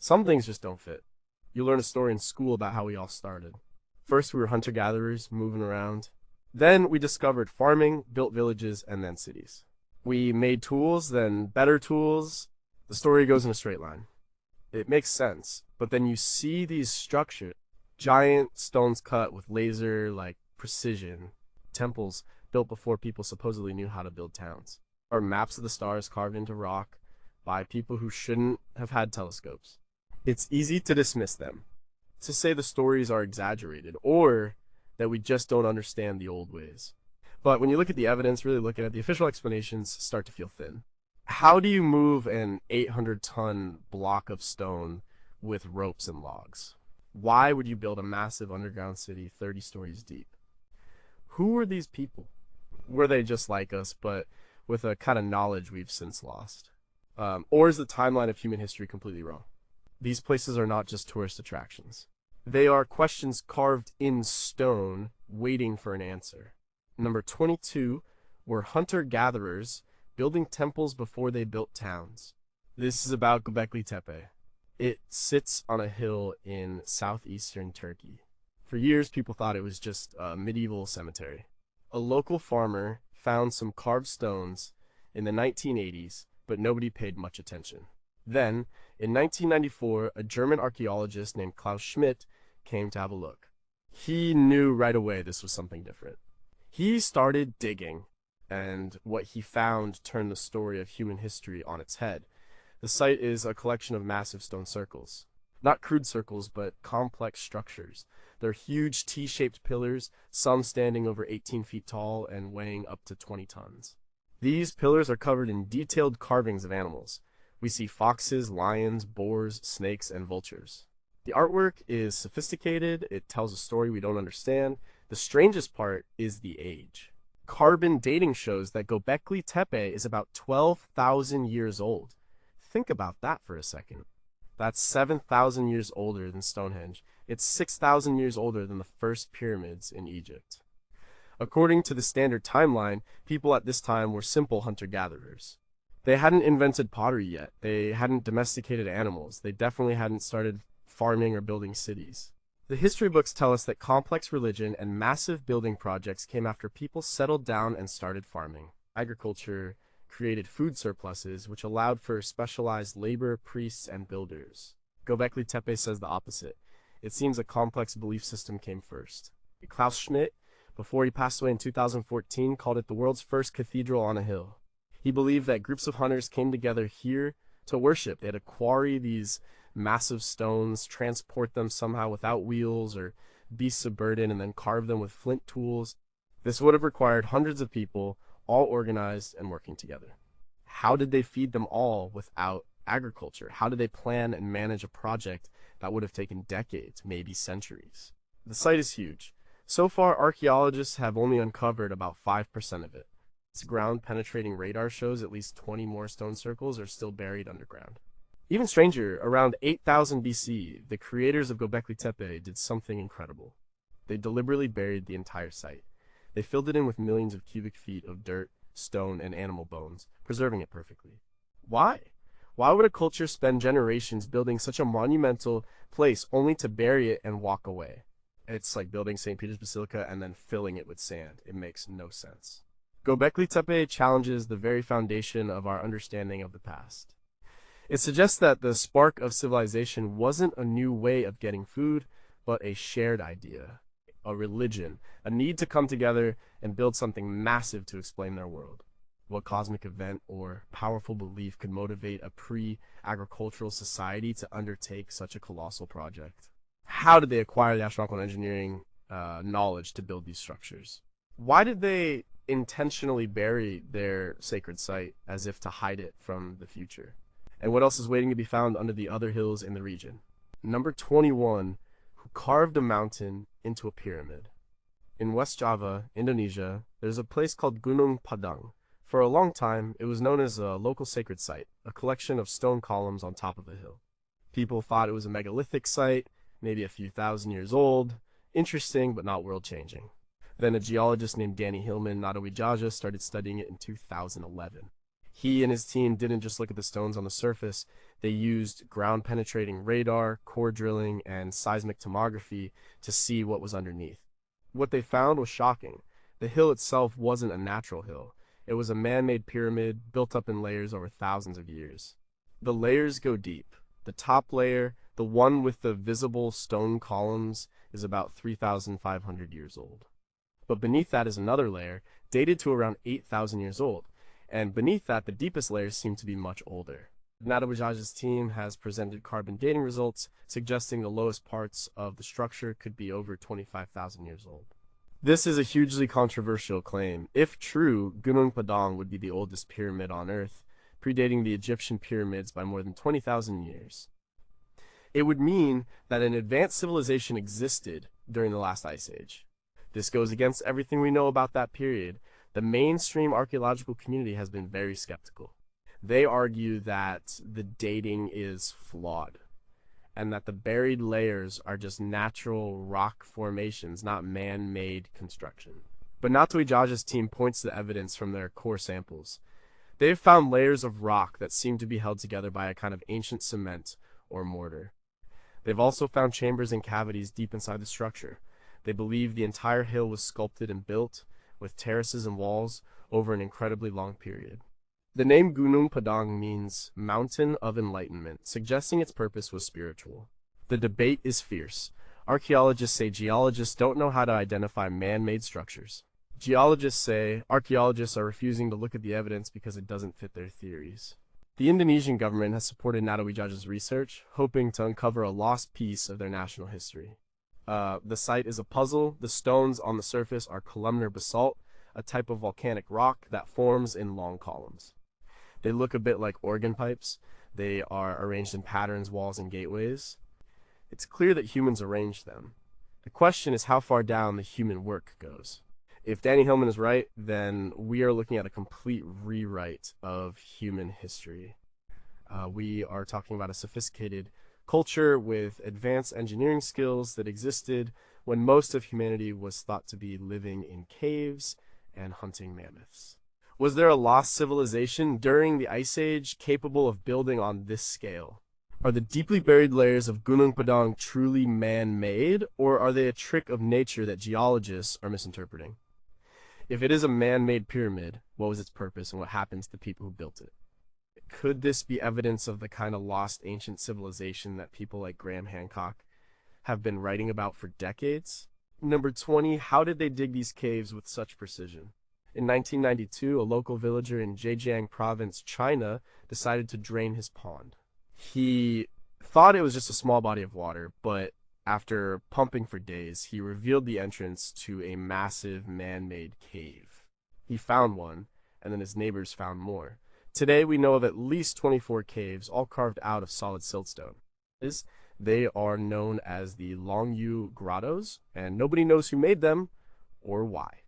Some things just don't fit. You learn a story in school about how we all started. First, we were hunter-gatherers, moving around. Then we discovered farming, built villages, and then cities. We made tools, then better tools. The story goes in a straight line. It makes sense, but then you see these structures, giant stones cut with laser-like precision, temples built before people supposedly knew how to build towns, or maps of the stars carved into rock by people who shouldn't have had telescopes. It's easy to dismiss them, to say the stories are exaggerated, or that we just don't understand the old ways. But when you look at the evidence, really looking at the official explanations, start to feel thin. How do you move an 800-ton block of stone with ropes and logs? Why would you build a massive underground city 30 stories deep? Who were these people? Were they just like us, but with a kind of knowledge we've since lost? Or is the timeline of human history completely wrong? These places are not just tourist attractions. They are questions carved in stone, waiting for an answer. Number 22 were hunter-gatherers building temples before they built towns. This is about Göbekli Tepe. It sits on a hill in southeastern Turkey. For years, people thought it was just a medieval cemetery. A local farmer found some carved stones in the 1980s, but nobody paid much attention. Then, in 1994, a German archaeologist named Klaus Schmidt came to have a look. He knew right away this was something different. He started digging, and what he found turned the story of human history on its head. The site is a collection of massive stone circles. Not crude circles, but complex structures. They're huge T-shaped pillars, some standing over 18 feet tall and weighing up to 20 tons. These pillars are covered in detailed carvings of animals. We see foxes, lions, boars, snakes, and vultures. The artwork is sophisticated, it tells a story we don't understand. The strangest part is the age. Carbon dating shows that Göbekli Tepe is about 12,000 years old. Think about that for a second. That's 7,000 years older than Stonehenge. It's 6,000 years older than the first pyramids in Egypt. According to the standard timeline, people at this time were simple hunter-gatherers. They hadn't invented pottery yet. They hadn't domesticated animals. They definitely hadn't started farming or building cities. The history books tell us that complex religion and massive building projects came after people settled down and started farming. Agriculture created food surpluses, which allowed for specialized labor, priests, and builders. Göbekli Tepe says the opposite. It seems a complex belief system came first. Klaus Schmidt, before he passed away in 2014, called it the world's first cathedral on a hill. He believed that groups of hunters came together here to worship. They had to quarry these massive stones, transport them somehow without wheels or beasts of burden, and then carve them with flint tools. This would have required hundreds of people, all organized and working together. How did they feed them all without agriculture? How did they plan and manage a project that would have taken decades, maybe centuries? The site is huge. So far, archaeologists have only uncovered about 5% of it. Its ground-penetrating radar shows at least 20 more stone circles are still buried underground. Even stranger, around 8000 BC, the creators of Göbekli Tepe did something incredible. They deliberately buried the entire site. They filled it in with millions of cubic feet of dirt, stone, and animal bones, preserving it perfectly. Why? Why would a culture spend generations building such a monumental place only to bury it and walk away? It's like building St. Peter's Basilica and then filling it with sand. It makes no sense. Göbekli Tepe challenges the very foundation of our understanding of the past. It suggests that the spark of civilization wasn't a new way of getting food, but a shared idea, a religion, a need to come together and build something massive to explain their world. What cosmic event or powerful belief could motivate a pre-agricultural society to undertake such a colossal project? How did they acquire the astronomical and engineering knowledge to build these structures? Why did they intentionally bury their sacred site as if to hide it from the future? And what else is waiting to be found under the other hills in the region? Number 21, who carved a mountain into a pyramid. In West Java, Indonesia, there's a place called Gunung Padang. For a long time, it was known as a local sacred site, a collection of stone columns on top of a hill. People thought it was a megalithic site, maybe a few thousand years old, interesting but not world-changing. Then a geologist named Danny Hillman Nadawijaja started studying it in 2011. He and his team didn't just look at the stones on the surface, they used ground-penetrating radar, core drilling, and seismic tomography to see what was underneath. What they found was shocking. The hill itself wasn't a natural hill. It was a man-made pyramid built up in layers over thousands of years. The layers go deep. The top layer, the one with the visible stone columns, is about 3,500 years old. But beneath that is another layer, dated to around 8,000 years old. And beneath that, the deepest layers seem to be much older. Nadabajaja's team has presented carbon dating results, suggesting the lowest parts of the structure could be over 25,000 years old. This is a hugely controversial claim. If true, Gunung Padang would be the oldest pyramid on Earth, predating the Egyptian pyramids by more than 20,000 years. It would mean that an advanced civilization existed during the last ice age. This goes against everything we know about that period. The mainstream archaeological community has been very skeptical. They argue that the dating is flawed, and that the buried layers are just natural rock formations, not man-made construction. But Natoijaja's team points to evidence from their core samples. They've found layers of rock that seem to be held together by a kind of ancient cement or mortar. They've also found chambers and cavities deep inside the structure. They believe the entire hill was sculpted and built, with terraces and walls, over an incredibly long period. The name Gunung Padang means Mountain of Enlightenment, suggesting its purpose was spiritual. The debate is fierce. Archaeologists say geologists don't know how to identify man-made structures. Geologists say archaeologists are refusing to look at the evidence because it doesn't fit their theories. The Indonesian government has supported Natoijaja's research, hoping to uncover a lost piece of their national history. The site is a puzzle. The stones on the surface are columnar basalt, a type of volcanic rock that forms in long columns. They look a bit like organ pipes. They are arranged in patterns, walls, and gateways. It's clear that humans arranged them. The question is how far down the human work goes. If Danny Hillman is right, then we are looking at a complete rewrite of human history. We are talking about a sophisticated culture with advanced engineering skills that existed when most of humanity was thought to be living in caves and hunting mammoths. Was there a lost civilization during the Ice Age capable of building on this scale? Are the deeply buried layers of Gunung Padang truly man-made, or are they a trick of nature that geologists are misinterpreting? If it is a man-made pyramid, what was its purpose and what happened to the people who built it? Could this be evidence of the kind of lost ancient civilization that people like Graham Hancock have been writing about for decades? Number 20, how did they dig these caves with such precision? In 1992, a local villager in Zhejiang province, China, decided to drain his pond. He thought it was just a small body of water, but after pumping for days, he revealed the entrance to a massive man-made cave. He found one, and then his neighbors found more. Today, we know of at least 24 caves, all carved out of solid siltstone. They are known as the Longyou Grottoes, and nobody knows who made them or why.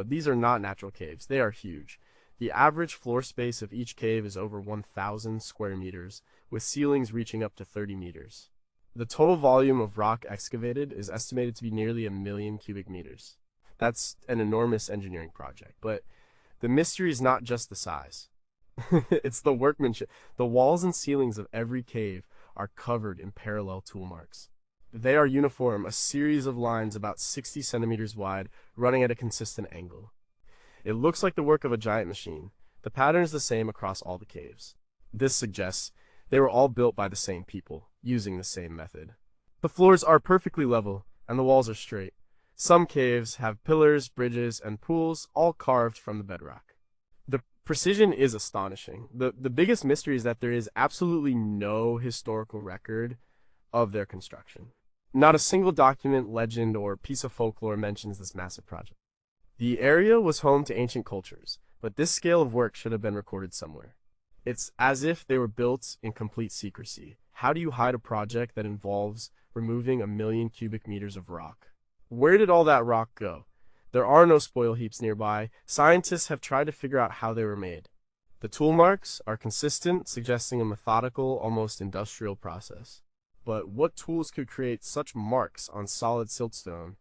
These are not natural caves. They are huge. The average floor space of each cave is over 1,000 square meters, with ceilings reaching up to 30 meters. The total volume of rock excavated is estimated to be nearly 1 million cubic meters. That's an enormous engineering project, but the mystery is not just the size. It's the workmanship. The walls and ceilings of every cave are covered in parallel tool marks. They are uniform, a series of lines about 60 centimeters wide, running at a consistent angle. It looks like the work of a giant machine. The pattern is the same across all the caves. This suggests they were all built by the same people, using the same method. The floors are perfectly level, and the walls are straight. Some caves have pillars, bridges, and pools, all carved from the bedrock. The precision is astonishing. The biggest mystery is that there is absolutely no historical record of their construction. Not a single document, legend, or piece of folklore mentions this massive project. The area was home to ancient cultures, but this scale of work should have been recorded somewhere. It's as if they were built in complete secrecy. How do you hide a project that involves removing 1 million cubic meters of rock? Where did all that rock go? There are no spoil heaps nearby. Scientists have tried to figure out how they were made. The tool marks are consistent, suggesting a methodical, almost industrial process. But what tools could create such marks on solid siltstone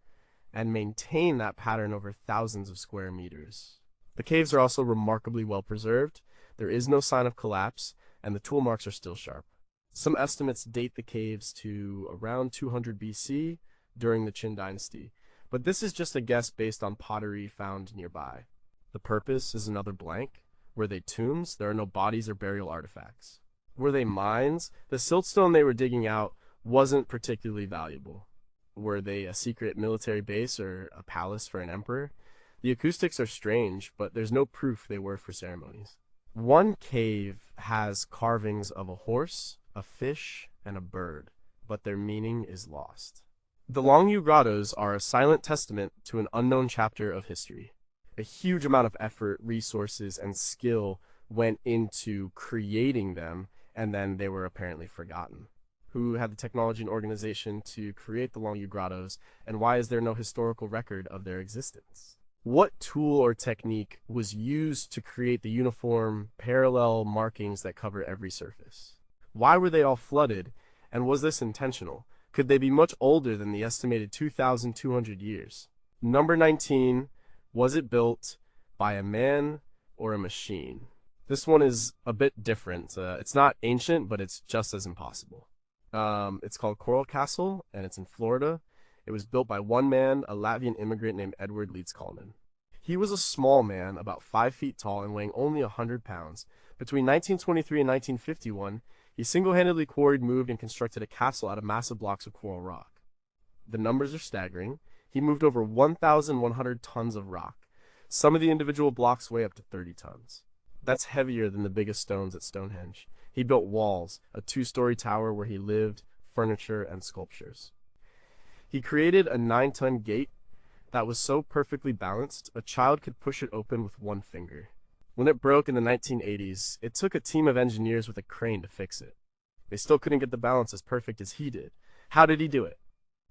and maintain that pattern over thousands of square meters? The caves are also remarkably well preserved. There is no sign of collapse, and the tool marks are still sharp. Some estimates date the caves to around 200 BC during the Qin dynasty, but this is just a guess based on pottery found nearby. The purpose is another blank. Were they tombs? There are no bodies or burial artifacts. Were they mines? The siltstone they were digging out wasn't particularly valuable. Were they a secret military base or a palace for an emperor? The acoustics are strange, but there's no proof they were for ceremonies. One cave has carvings of a horse, a fish, and a bird, but their meaning is lost. The Longyou Grottoes are a silent testament to an unknown chapter of history. A huge amount of effort, resources, and skill went into creating them, and then they were apparently forgotten. Who had the technology and organization to create the Longyou Grottoes, and why is there no historical record of their existence? What tool or technique was used to create the uniform, parallel markings that cover every surface? Why were they all flooded, and was this intentional? Could they be much older than the estimated 2,200 years? Number 19, was it built by a man or a machine? This one is a bit different. It's not ancient, but it's just as impossible. It's called Coral Castle, and it's in Florida. It was built by one man, a Latvian immigrant named Edward Leeds-Kallman. He was a small man, about 5 feet tall and weighing only 100 pounds. Between 1923 and 1951, he single-handedly quarried, moved, and constructed a castle out of massive blocks of coral rock. The numbers are staggering. He moved over 1,100 tons of rock. Some of the individual blocks weigh up to 30 tons. That's heavier than the biggest stones at Stonehenge. He built walls, a 2-story tower where he lived, furniture, and sculptures. He created a 9-ton gate that was so perfectly balanced, a child could push it open with one finger. When it broke in the 1980s, it took a team of engineers with a crane to fix it. They still couldn't get the balance as perfect as he did. How did he do it?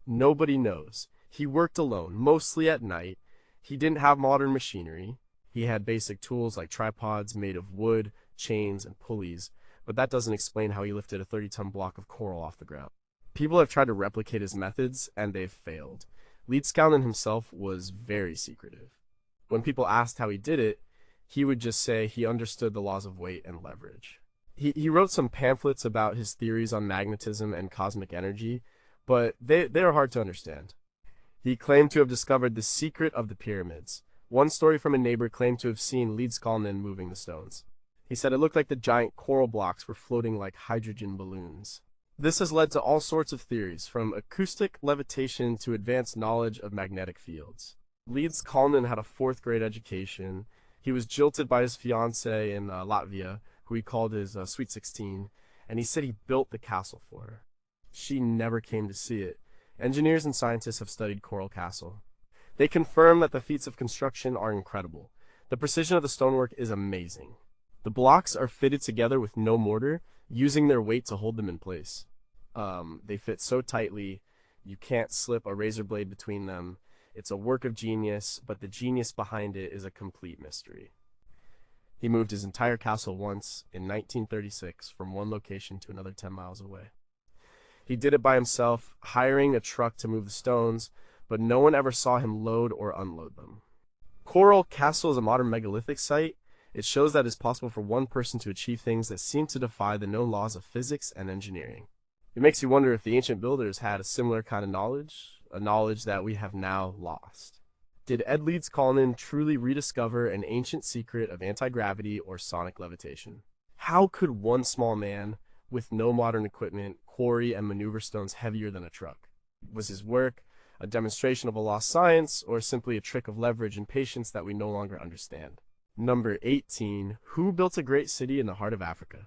Nobody knows. He worked alone, mostly at night. He didn't have modern machinery. He had basic tools like tripods made of wood, chains, and pulleys, but that doesn't explain how he lifted a 30-ton block of coral off the ground. People have tried to replicate his methods, and they've failed. Leeds-Kallman himself was very secretive. When people asked how he did it, he would just say he understood the laws of weight and leverage. He wrote some pamphlets about his theories on magnetism and cosmic energy, but they are hard to understand. He claimed to have discovered the secret of the pyramids. One story from a neighbor claimed to have seen Leeds-Kallman moving the stones. He said it looked like the giant coral blocks were floating like hydrogen balloons. This has led to all sorts of theories, from acoustic levitation to advanced knowledge of magnetic fields. Leeds-Kallman had a 4th-grade education. He was jilted by his fiancée in Latvia, who he called his Sweet 16, and he said he built the castle for her. She never came to see it. Engineers and scientists have studied Coral Castle. They confirm that the feats of construction are incredible. The precision of the stonework is amazing. The blocks are fitted together with no mortar, using their weight to hold them in place. They fit so tightly, you can't slip a razor blade between them. It's a work of genius, but the genius behind it is a complete mystery. He moved his entire castle once, in 1936, from one location to another 10 miles away. He did it by himself, hiring a truck to move the stones, but no one ever saw him load or unload them. Coral Castle is a modern megalithic site. It shows that it's possible for one person to achieve things that seem to defy the known laws of physics and engineering. It makes you wonder if the ancient builders had a similar kind of knowledge, a knowledge that we have now lost. Did Ed Leeds-Kallman truly rediscover an ancient secret of anti-gravity or sonic levitation? How could one small man, with no modern equipment, quarry and maneuver stones heavier than a truck? Was his work a demonstration of a lost science, or simply a trick of leverage and patience that we no longer understand? Number 18. Who built a great city in the heart of Africa?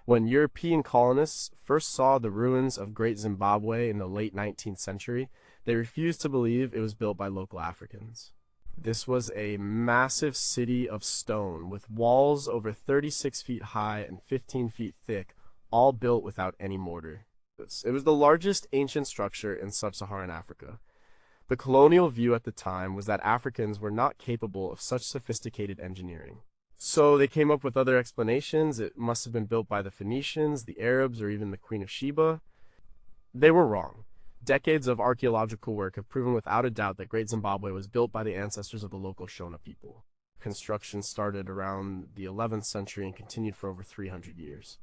When European colonists first saw the ruins of Great Zimbabwe in the late 19th century, they refused to believe it was built by local Africans. This was a massive city of stone with walls over 36 feet high and 15 feet thick, all built without any mortar. It was the largest ancient structure in sub-Saharan Africa. The colonial view at the time was that Africans were not capable of such sophisticated engineering. So they came up with other explanations. It must have been built by the Phoenicians, the Arabs, or even the Queen of Sheba. They were wrong. Decades of archaeological work have proven without a doubt that Great Zimbabwe was built by the ancestors of the local Shona people. Construction started around the 11th century and continued for over 300 years.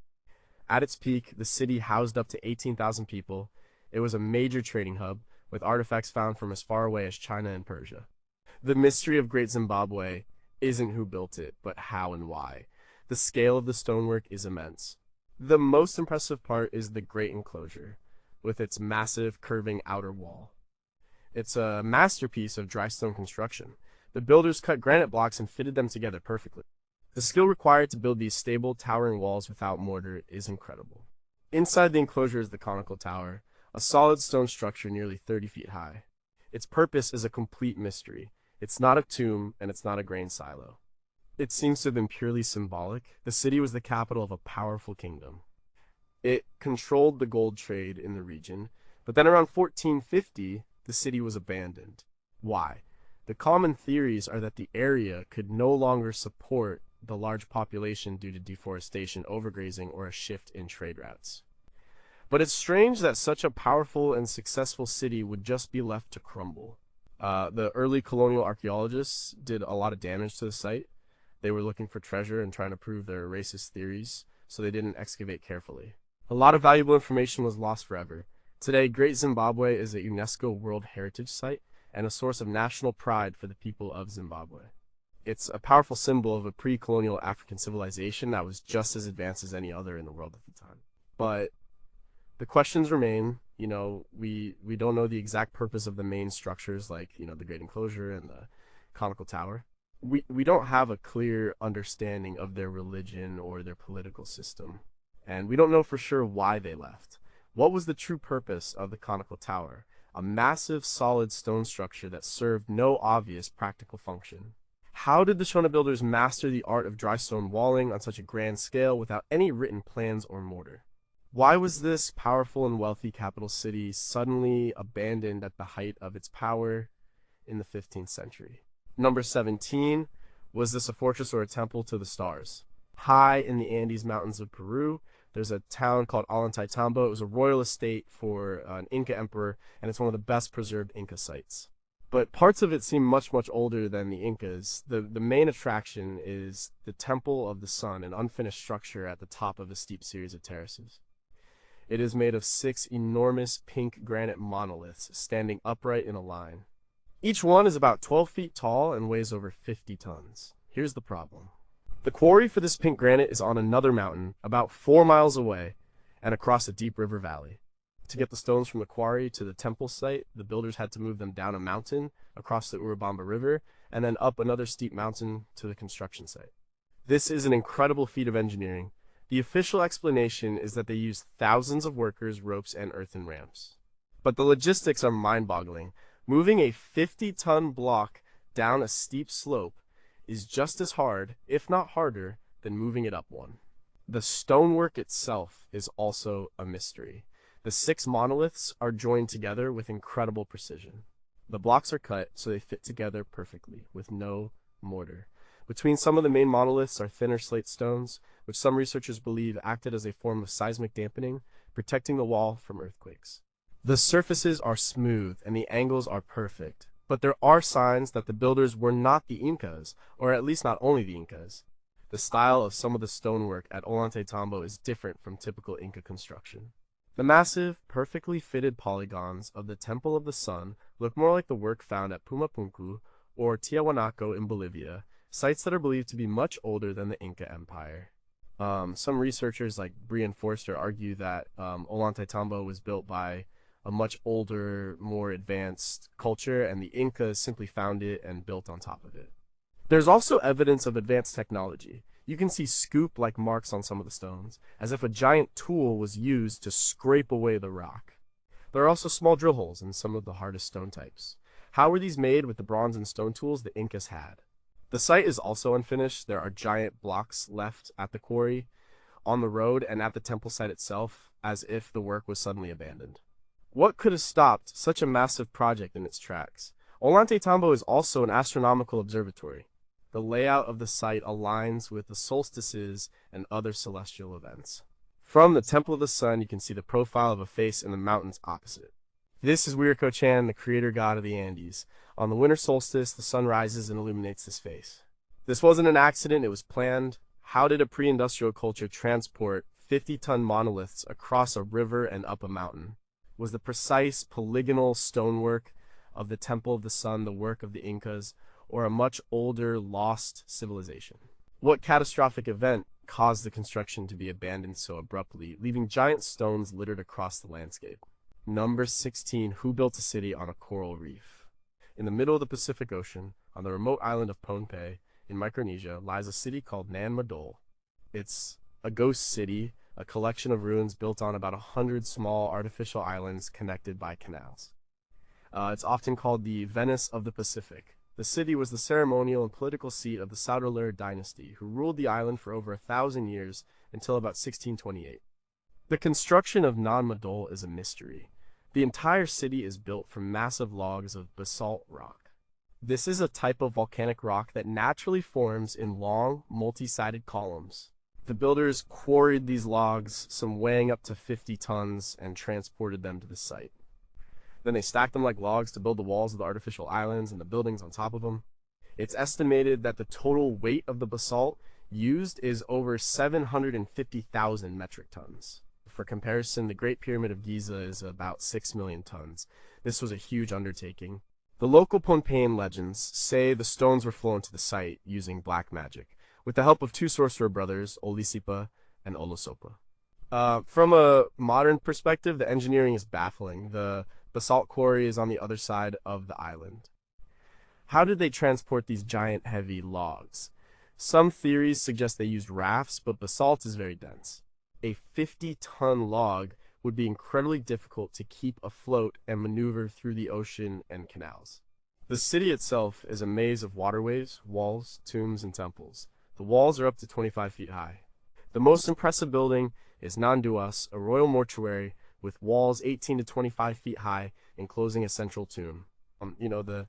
At its peak, the city housed up to 18,000 people. It was a major trading hub, with artifacts found from as far away as China and Persia. The mystery of Great Zimbabwe isn't who built it, but how and why. The scale of the stonework is immense. The most impressive part is the Great Enclosure, with its massive curving outer wall. It's a masterpiece of dry stone construction. The builders cut granite blocks and fitted them together perfectly. The skill required to build these stable, towering walls without mortar is incredible. Inside the enclosure is the conical tower, a solid stone structure nearly 30 feet high. Its purpose is a complete mystery. It's not a tomb, and it's not a grain silo. It seems to have been purely symbolic. The city was the capital of a powerful kingdom. It controlled the gold trade in the region, but then around 1450, the city was abandoned. Why? The common theories are that the area could no longer support the large population due to deforestation, overgrazing, or a shift in trade routes. But it's strange that such a powerful and successful city would just be left to crumble. The early colonial archaeologists did a lot of damage to the site. They were looking for treasure and trying to prove their racist theories, so they didn't excavate carefully. A lot of valuable information was lost forever. Today, Great Zimbabwe is a UNESCO World Heritage Site and a source of national pride for the people of Zimbabwe. It's a powerful symbol of a pre-colonial African civilization that was just as advanced as any other in the world at the time. But the questions remain. We don't know the exact purpose of the main structures like, the Great Enclosure and the conical tower. We don't have a clear understanding of their religion or their political system. And we don't know for sure why they left. What was the true purpose of the conical tower? A massive solid stone structure that served no obvious practical function. How did the Shona builders master the art of dry stone walling on such a grand scale without any written plans or mortar? Why was this powerful and wealthy capital city suddenly abandoned at the height of its power in the 15th century? Number 17, was this a fortress or a temple to the stars? High in the Andes Mountains of Peru, there's a town called Ollantaytambo. It was a royal estate for an Inca emperor, and it's one of the best preserved Inca sites. But parts of it seem much, much older than the Incas. The main attraction is the Temple of the Sun, an unfinished structure at the top of a steep series of terraces. It is made of 6 enormous pink granite monoliths standing upright in a line. Each one is about 12 feet tall and weighs over 50 tons. Here's the problem. The quarry for this pink granite is on another mountain, about 4 miles away, and across a deep river valley. To get the stones from the quarry to the temple site, the builders had to move them down a mountain, across the Urubamba River, and then up another steep mountain to the construction site. This is an incredible feat of engineering. The official explanation is that they used thousands of workers, ropes, and earthen ramps. But the logistics are mind-boggling. Moving a 50-ton block down a steep slope is just as hard, if not harder, than moving it up one. The stonework itself is also a mystery. The 6 monoliths are joined together with incredible precision. The blocks are cut so they fit together perfectly, with no mortar. Between some of the main monoliths are thinner slate stones, which some researchers believe acted as a form of seismic dampening, protecting the wall from earthquakes. The surfaces are smooth and the angles are perfect, but there are signs that the builders were not the Incas, or at least not only the Incas. The style of some of the stonework at Ollantaytambo is different from typical Inca construction. The massive, perfectly fitted polygons of the Temple of the Sun look more like the work found at Pumapunku or Tiahuanaco in Bolivia, sites that are believed to be much older than the Inca Empire. Some researchers like Brian Forster argue that Ollantaytambo was built by a much older, more advanced culture, and the Incas simply found it and built on top of it. There's also evidence of advanced technology. You can see scoop-like marks on some of the stones, as if a giant tool was used to scrape away the rock. There are also small drill holes in some of the hardest stone types. How were these made with the bronze and stone tools the Incas had? The site is also unfinished. There are giant blocks left at the quarry, on the road, and at the temple site itself, as if the work was suddenly abandoned. What could have stopped such a massive project in its tracks? Ollantaytambo is also an astronomical observatory. The layout of the site aligns with the solstices and other celestial events. From the Temple of the Sun, you can see the profile of a face in the mountains opposite. This is Wiriko-chan, the creator god of the Andes. On the winter solstice, the sun rises and illuminates this face. This wasn't an accident, it was planned. How did a pre-industrial culture transport 50-ton monoliths across a river and up a mountain? Was the precise polygonal stonework of the Temple of the Sun the work of the Incas, or a much older, lost civilization? What catastrophic event caused the construction to be abandoned so abruptly, leaving giant stones littered across the landscape? Number 16. Who built a city on a coral reef? In the middle of the Pacific Ocean, on the remote island of Pohnpei, in Micronesia, lies a city called Nan Madol. It's a ghost city, a collection of ruins built on about 100 small artificial islands connected by canals. It's often called the Venice of the Pacific. The city was the ceremonial and political seat of the Saudoler dynasty, who ruled the island for over 1,000 years until about 1628. The construction of Nan Madol is a mystery. The entire city is built from massive logs of basalt rock. This is a type of volcanic rock that naturally forms in long, multi-sided columns. The builders quarried these logs, some weighing up to 50 tons, and transported them to the site. Then they stacked them like logs to build the walls of the artificial islands and the buildings on top of them. It's estimated that the total weight of the basalt used is over 750,000 metric tons. For comparison, the Great Pyramid of Giza is about 6 million tons. This was a huge undertaking. The local Pohnpeian legends say the stones were flown to the site using black magic, with the help of two sorcerer brothers, Olisipa and Olosopa. From a modern perspective, the engineering is baffling. The basalt quarry is on the other side of the island. How did they transport these giant, heavy logs? Some theories suggest they used rafts, but basalt is very dense. A 50-ton log would be incredibly difficult to keep afloat and maneuver through the ocean and canals. The city itself is a maze of waterways, walls, tombs, and temples. The walls are up to 25 feet high. The most impressive building is Nan Duas, a royal mortuary with walls 18 to 25 feet high enclosing a central tomb. The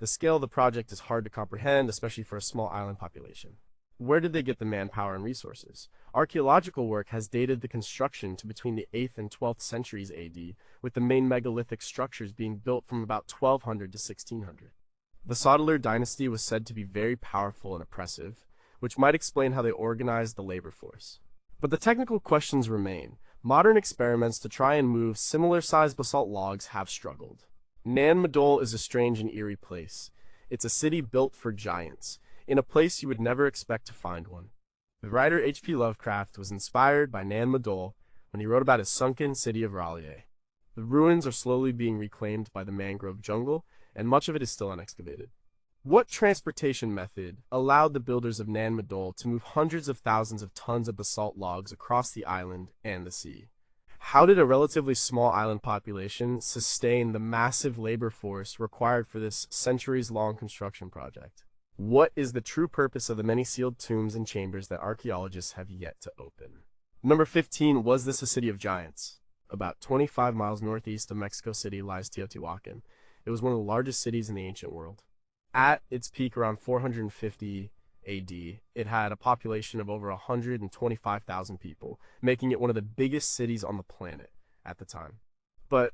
scale of the project is hard to comprehend, especially for a small island population. Where did they get the manpower and resources? Archaeological work has dated the construction to between the 8th and 12th centuries AD, with the main megalithic structures being built from about 1200 to 1600. The Saudoler dynasty was said to be very powerful and oppressive, which might explain how they organized the labor force. But the technical questions remain. Modern experiments to try and move similar-sized basalt logs have struggled. Nan Madol is a strange and eerie place. It's a city built for giants, in a place you would never expect to find one. The writer H.P. Lovecraft was inspired by Nan Madol when he wrote about his sunken city of R'lyeh. The ruins are slowly being reclaimed by the mangrove jungle, and much of it is still unexcavated. What transportation method allowed the builders of Nan Madol to move hundreds of thousands of tons of basalt logs across the island and the sea? How did a relatively small island population sustain the massive labor force required for this centuries-long construction project? What is the true purpose of the many sealed tombs and chambers that archaeologists have yet to open? Number 15, was this a city of giants? About 25 miles northeast of Mexico City lies Teotihuacan. It was one of the largest cities in the ancient world. At its peak around 450 AD, it had a population of over 125,000 people, making it one of the biggest cities on the planet at the time. But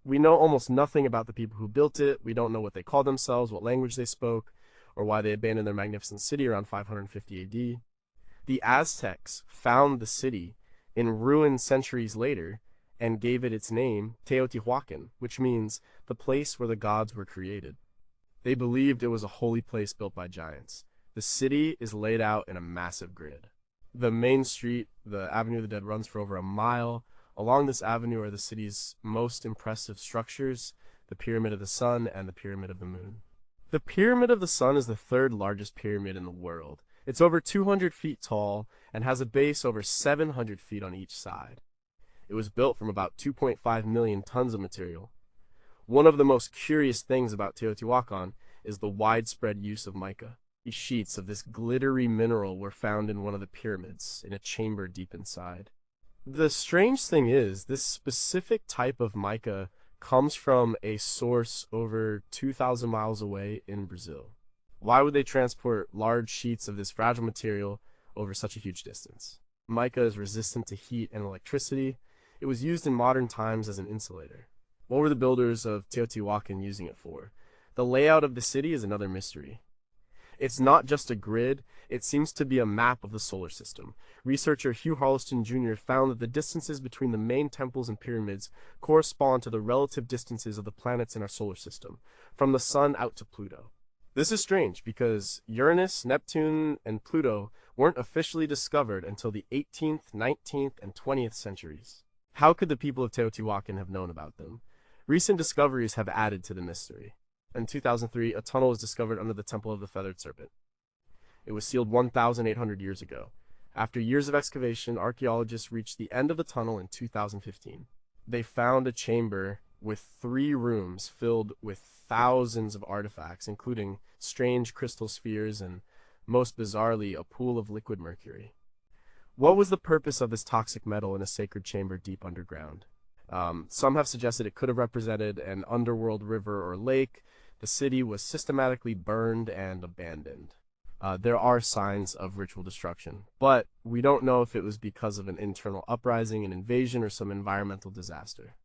we know almost nothing about the people who built it. We don't know what they called themselves, what language they spoke, or why they abandoned their magnificent city around 550 AD. The Aztecs found the city in ruin centuries later and gave it its name, Teotihuacan, which means the place where the gods were created. They believed it was a holy place built by giants. The city is laid out in a massive grid. The main street, the Avenue of the Dead, runs for over a mile. Along this avenue are the city's most impressive structures, the Pyramid of the Sun and the Pyramid of the Moon. The Pyramid of the Sun is the third largest pyramid in the world. It's over 200 feet tall and has a base over 700 feet on each side. It was built from about 2.5 million tons of material. One of the most curious things about Teotihuacan is the widespread use of mica. These sheets of this glittery mineral were found in one of the pyramids, in a chamber deep inside. The strange thing is, this specific type of mica comes from a source over 2,000 miles away in Brazil. Why would they transport large sheets of this fragile material over such a huge distance? Mica is resistant to heat and electricity. It was used in modern times as an insulator. What were the builders of Teotihuacan using it for? The layout of the city is another mystery. It's not just a grid, it seems to be a map of the solar system. Researcher Hugh Harleston Jr. found that the distances between the main temples and pyramids correspond to the relative distances of the planets in our solar system, from the Sun out to Pluto. This is strange because Uranus, Neptune, and Pluto weren't officially discovered until the 18th, 19th, and 20th centuries. How could the people of Teotihuacan have known about them? Recent discoveries have added to the mystery. In 2003, a tunnel was discovered under the Temple of the Feathered Serpent. It was sealed 1,800 years ago. After years of excavation, archaeologists reached the end of the tunnel in 2015. They found a chamber with 3 rooms filled with thousands of artifacts, including strange crystal spheres and, most bizarrely, a pool of liquid mercury. What was the purpose of this toxic metal in a sacred chamber deep underground? Some have suggested it could have represented an underworld river or lake. The city was systematically burned and abandoned. There are signs of ritual destruction, but we don't know if it was because of an internal uprising, an invasion, or some environmental disaster.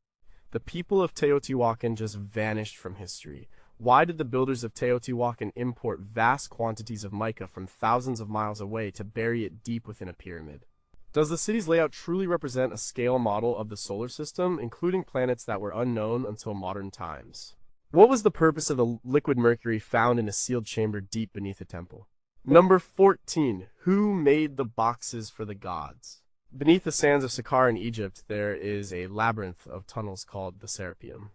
The people of Teotihuacan just vanished from history. Why did the builders of Teotihuacan import vast quantities of mica from thousands of miles away to bury it deep within a pyramid? Does the city's layout truly represent a scale model of the solar system, including planets that were unknown until modern times? What was the purpose of the liquid mercury found in a sealed chamber deep beneath a temple? Number 14. Who made the boxes for the gods? Beneath the sands of Saqqara in Egypt, there is a labyrinth of tunnels called the Serapeum.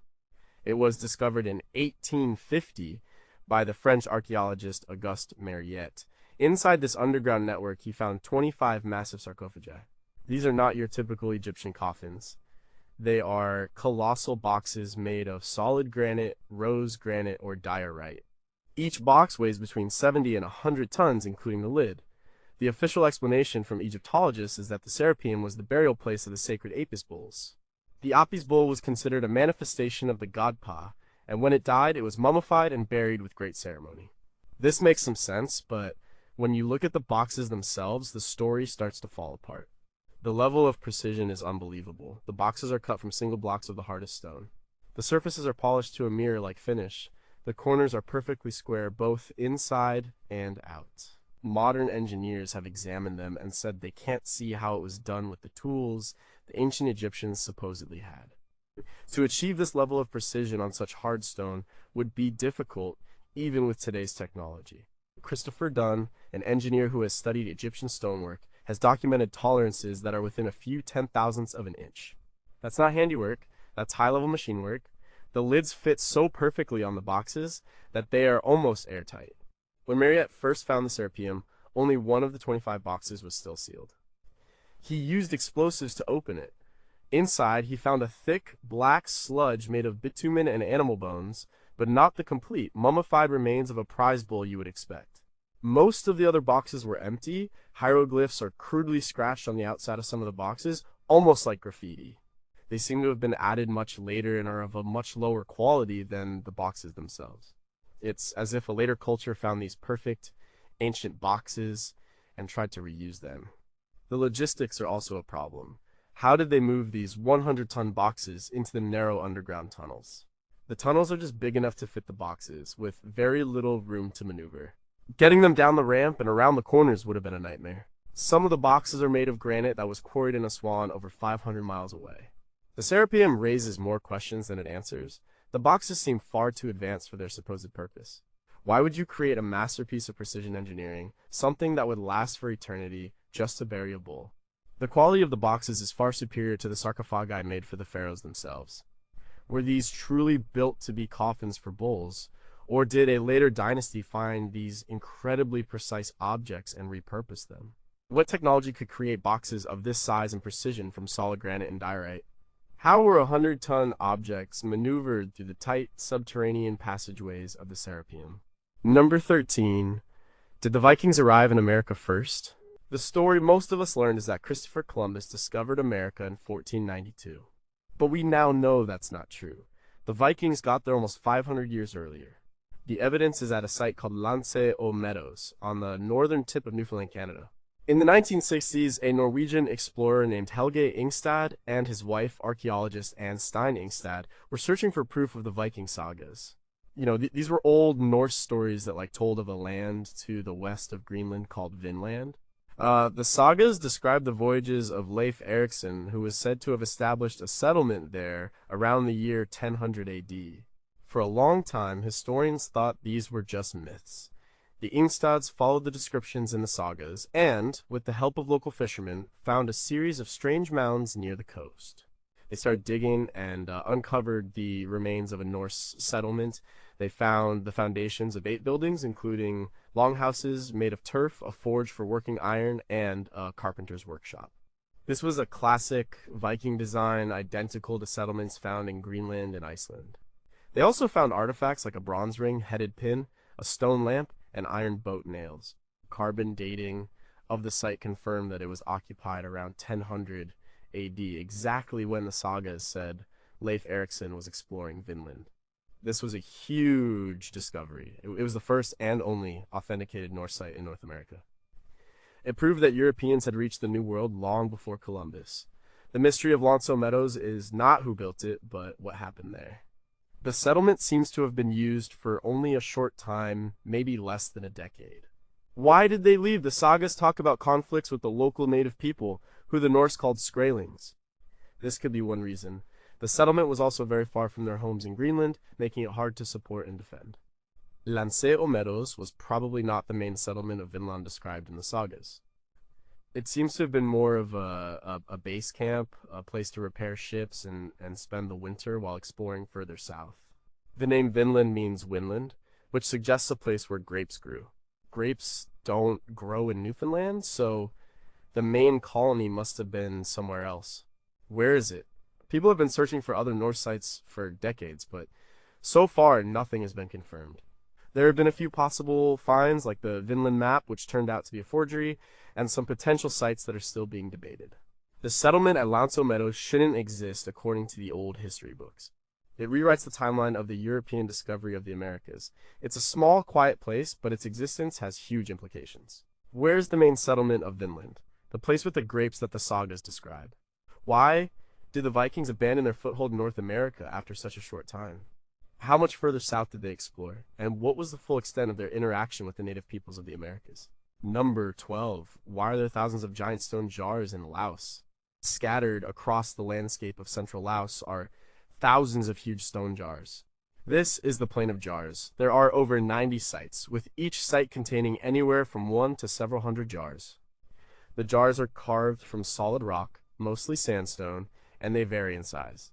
It was discovered in 1850 by the French archaeologist Auguste Mariette. Inside this underground network, he found 25 massive sarcophagi. These are not your typical Egyptian coffins. They are colossal boxes made of solid granite, rose granite, or diorite. Each box weighs between 70 and 100 tons, including the lid. The official explanation from Egyptologists is that the Serapeum was the burial place of the sacred Apis bulls. The Apis bull was considered a manifestation of the god Pa, and when it died, it was mummified and buried with great ceremony. This makes some sense, but when you look at the boxes themselves, the story starts to fall apart. The level of precision is unbelievable. The boxes are cut from single blocks of the hardest stone. The surfaces are polished to a mirror-like finish. The corners are perfectly square, both inside and out. Modern engineers have examined them and said they can't see how it was done with the tools the ancient Egyptians supposedly had. To achieve this level of precision on such hard stone would be difficult even with today's technology. Christopher Dunn, an engineer who has studied Egyptian stonework, has documented tolerances that are within a few 10,000ths of an inch. That's not handiwork, that's high-level machine work. The lids fit so perfectly on the boxes that they are almost airtight. When Mariette first found the Serapeum, only one of the 25 boxes was still sealed. He used explosives to open it. Inside, he found a thick, black sludge made of bitumen and animal bones, but not the complete, mummified remains of a prize bull you would expect. Most of the other boxes were empty. Hieroglyphs are crudely scratched on the outside of some of the boxes, almost like graffiti. They seem to have been added much later and are of a much lower quality than the boxes themselves. It's as if a later culture found these perfect, ancient boxes and tried to reuse them. The logistics are also a problem. How did they move these 100-ton boxes into the narrow underground tunnels? The tunnels are just big enough to fit the boxes, with very little room to maneuver. Getting them down the ramp and around the corners would have been a nightmare. Some of the boxes are made of granite that was quarried in Aswan over 500 miles away. The Serapeum raises more questions than it answers. The boxes seem far too advanced for their supposed purpose. Why would you create a masterpiece of precision engineering, something that would last for eternity, just to bury a bull? The quality of the boxes is far superior to the sarcophagi made for the pharaohs themselves. Were these truly built to be coffins for bulls, or did a later dynasty find these incredibly precise objects and repurpose them? What technology could create boxes of this size and precision from solid granite and diorite? How were 100-ton objects maneuvered through the tight subterranean passageways of the Serapeum? Number 13. Did the Vikings arrive in America first? The story most of us learned is that Christopher Columbus discovered America in 1492. But we now know that's not true. The Vikings got there almost 500 years earlier. The evidence is at a site called Lance aux Meadows on the northern tip of Newfoundland, Canada. In the 1960s, a Norwegian explorer named Helge Ingstad and his wife, archaeologist Anne Stein Ingstad, were searching for proof of the Viking sagas. These were old Norse stories that like told of a land to the west of Greenland called Vinland. The sagas describe the voyages of Leif Erikson, who was said to have established a settlement there around the year 1000 AD. For a long time, historians thought these were just myths. The Ingstads followed the descriptions in the sagas and, with the help of local fishermen, found a series of strange mounds near the coast. They started digging and uncovered the remains of a Norse settlement. They found the foundations of 8 buildings, including longhouses made of turf, a forge for working iron, and a carpenter's workshop. This was a classic Viking design, identical to settlements found in Greenland and Iceland. They also found artifacts like a bronze ring, headed pin, a stone lamp, and iron boat nails. Carbon dating of the site confirmed that it was occupied around 1000 AD, exactly when the sagas said Leif Erikson was exploring Vinland. This was a huge discovery. It was the first and only authenticated Norse site in North America. It proved that Europeans had reached the New World long before Columbus. The mystery of Longyou Meadows is not who built it, but what happened there. The settlement seems to have been used for only a short time, maybe less than a decade. Why did they leave? The sagas talk about conflicts with the local native people, who the Norse called Skraelings. This could be one reason. The settlement was also very far from their homes in Greenland, making it hard to support and defend. Longyou Meadows was probably not the main settlement of Vinland described in the sagas. It seems to have been more of a base camp, a place to repair ships and spend the winter while exploring further south. The name Vinland means Winland, which suggests a place where grapes grew. Grapes don't grow in Newfoundland, so the main colony must have been somewhere else. Where is it? People have been searching for other Norse sites for decades, but so far nothing has been confirmed. There have been a few possible finds, like the Vinland map, which turned out to be a forgery, and some potential sites that are still being debated. The settlement at Longyou Meadows shouldn't exist according to the old history books. It rewrites the timeline of the European discovery of the Americas. It's a small, quiet place, but its existence has huge implications. Where's the main settlement of Vinland? The place with the grapes that the sagas describe. Why did the Vikings abandon their foothold in North America after such a short time? How much further south did they explore? And what was the full extent of their interaction with the native peoples of the Americas? Number 12. Why are there thousands of giant stone jars in Laos? Scattered across the landscape of central Laos are thousands of huge stone jars. This is the Plain of Jars. There are over 90 sites, with each site containing anywhere from 1 to several hundred jars. The jars are carved from solid rock, mostly sandstone, and they vary in size.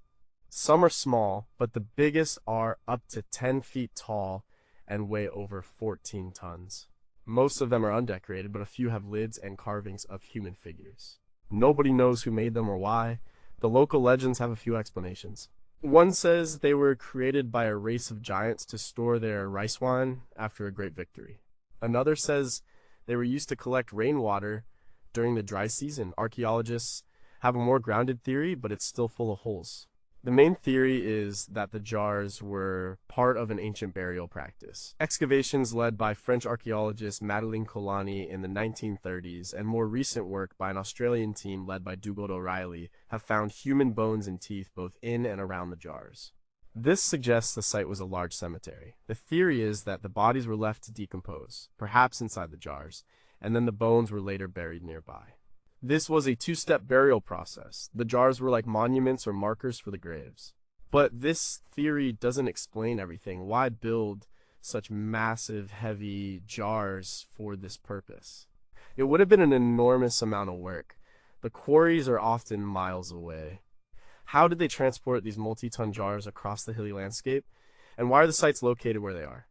Some are small, but the biggest are up to 10 feet tall and weigh over 14 tons. Most of them are undecorated, but a few have lids and carvings of human figures. Nobody knows who made them or why. The local legends have a few explanations. One says they were created by a race of giants to store their rice wine after a great victory. Another says they were used to collect rainwater during the dry season. Archaeologists have a more grounded theory, but it's still full of holes. The main theory is that the jars were part of an ancient burial practice. Excavations led by French archaeologist Madeleine Colani in the 1930s and more recent work by an Australian team led by Dougal O'Reilly have found human bones and teeth both in and around the jars. This suggests the site was a large cemetery. The theory is that the bodies were left to decompose, perhaps inside the jars, and then the bones were later buried nearby. This was a two-step burial process. The jars were like monuments or markers for the graves. But this theory doesn't explain everything. Why build such massive, heavy jars for this purpose? It would have been an enormous amount of work. The quarries are often miles away. How did they transport these multi-ton jars across the hilly landscape? And why are the sites located where they are?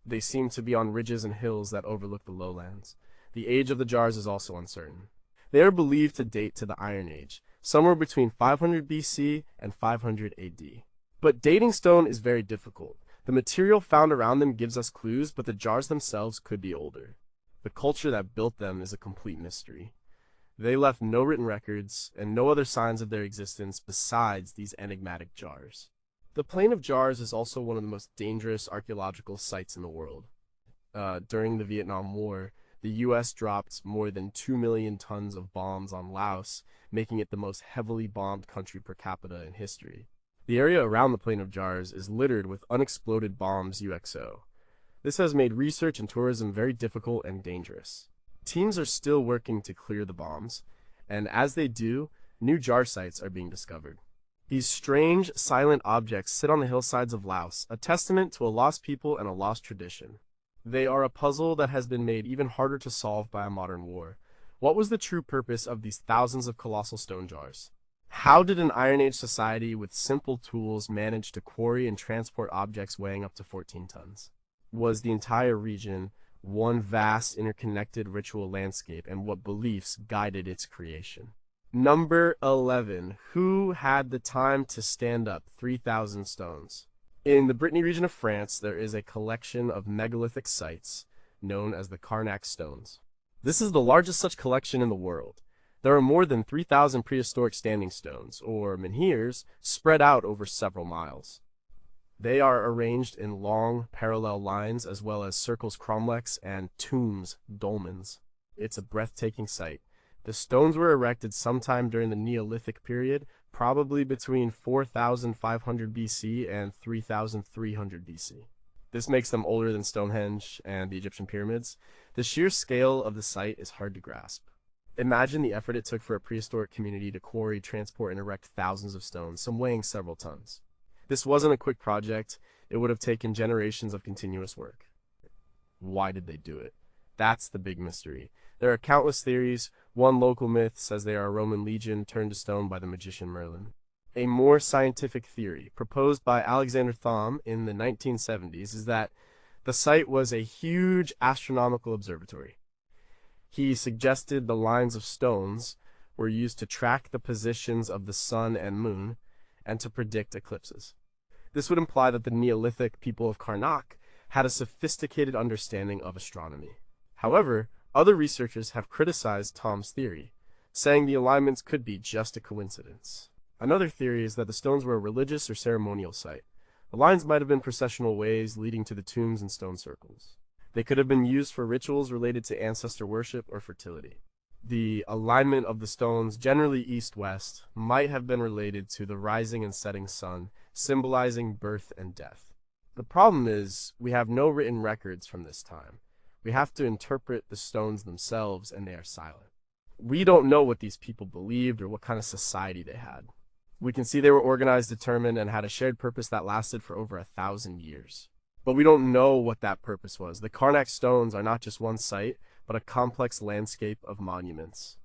They seem to be on ridges and hills that overlook the lowlands. The age of the jars is also uncertain. They are believed to date to the Iron Age, somewhere between 500 BC and 500 AD. But dating stone is very difficult. The material found around them gives us clues, but the jars themselves could be older. The culture that built them is a complete mystery. They left no written records and no other signs of their existence besides these enigmatic jars. The Plain of Jars is also one of the most dangerous archaeological sites in the world. During the Vietnam War, the U.S. dropped more than 2 million tons of bombs on Laos, making it the most heavily bombed country per capita in history. The area around the Plain of Jars is littered with unexploded bombs UXO. This has made research and tourism very difficult and dangerous. Teams are still working to clear the bombs, and as they do, new jar sites are being discovered. These strange, silent objects sit on the hillsides of Laos, a testament to a lost people and a lost tradition. They are a puzzle that has been made even harder to solve by a modern war. What was the true purpose of these thousands of colossal stone jars? How did an Iron Age society with simple tools manage to quarry and transport objects weighing up to 14 tons? Was the entire region one vast interconnected ritual landscape, and what beliefs guided its creation? Number 11. Who had the time to stand up 3,000 stones? In the Brittany region of France, there is a collection of megalithic sites known as the Karnak stones. This is the largest such collection in the world. There are more than 3,000 prehistoric standing stones, or menhirs, spread out over several miles. They are arranged in long, parallel lines, as well as circles cromlechs and tombs dolmens. It's a breathtaking sight. The stones were erected sometime during the Neolithic period, probably between 4,500 BC and 3,300 BC. This makes them older than Stonehenge and the Egyptian pyramids. The sheer scale of the site is hard to grasp. Imagine the effort it took for a prehistoric community to quarry, transport, and erect thousands of stones, some weighing several tons. This wasn't a quick project. It would have taken generations of continuous work. Why did they do it? That's the big mystery. There are countless theories. One local myth says they are a Roman legion turned to stone by the magician Merlin. A more scientific theory, proposed by Alexander Thom in the 1970s, is that the site was a huge astronomical observatory. He suggested the lines of stones were used to track the positions of the sun and moon and to predict eclipses. This would imply that the Neolithic people of Karnak had a sophisticated understanding of astronomy. However, other researchers have criticized Thom's theory, saying the alignments could be just a coincidence. Another theory is that the stones were a religious or ceremonial site. The lines might have been processional ways leading to the tombs and stone circles. They could have been used for rituals related to ancestor worship or fertility. The alignment of the stones, generally east-west, might have been related to the rising and setting sun, symbolizing birth and death. The problem is, we have no written records from this time. We have to interpret the stones themselves, and they are silent. We don't know what these people believed or what kind of society they had. We can see they were organized, determined, and had a shared purpose that lasted for over 1,000 years. But we don't know what that purpose was. The Karnak stones are not just one site, but a complex landscape of monuments.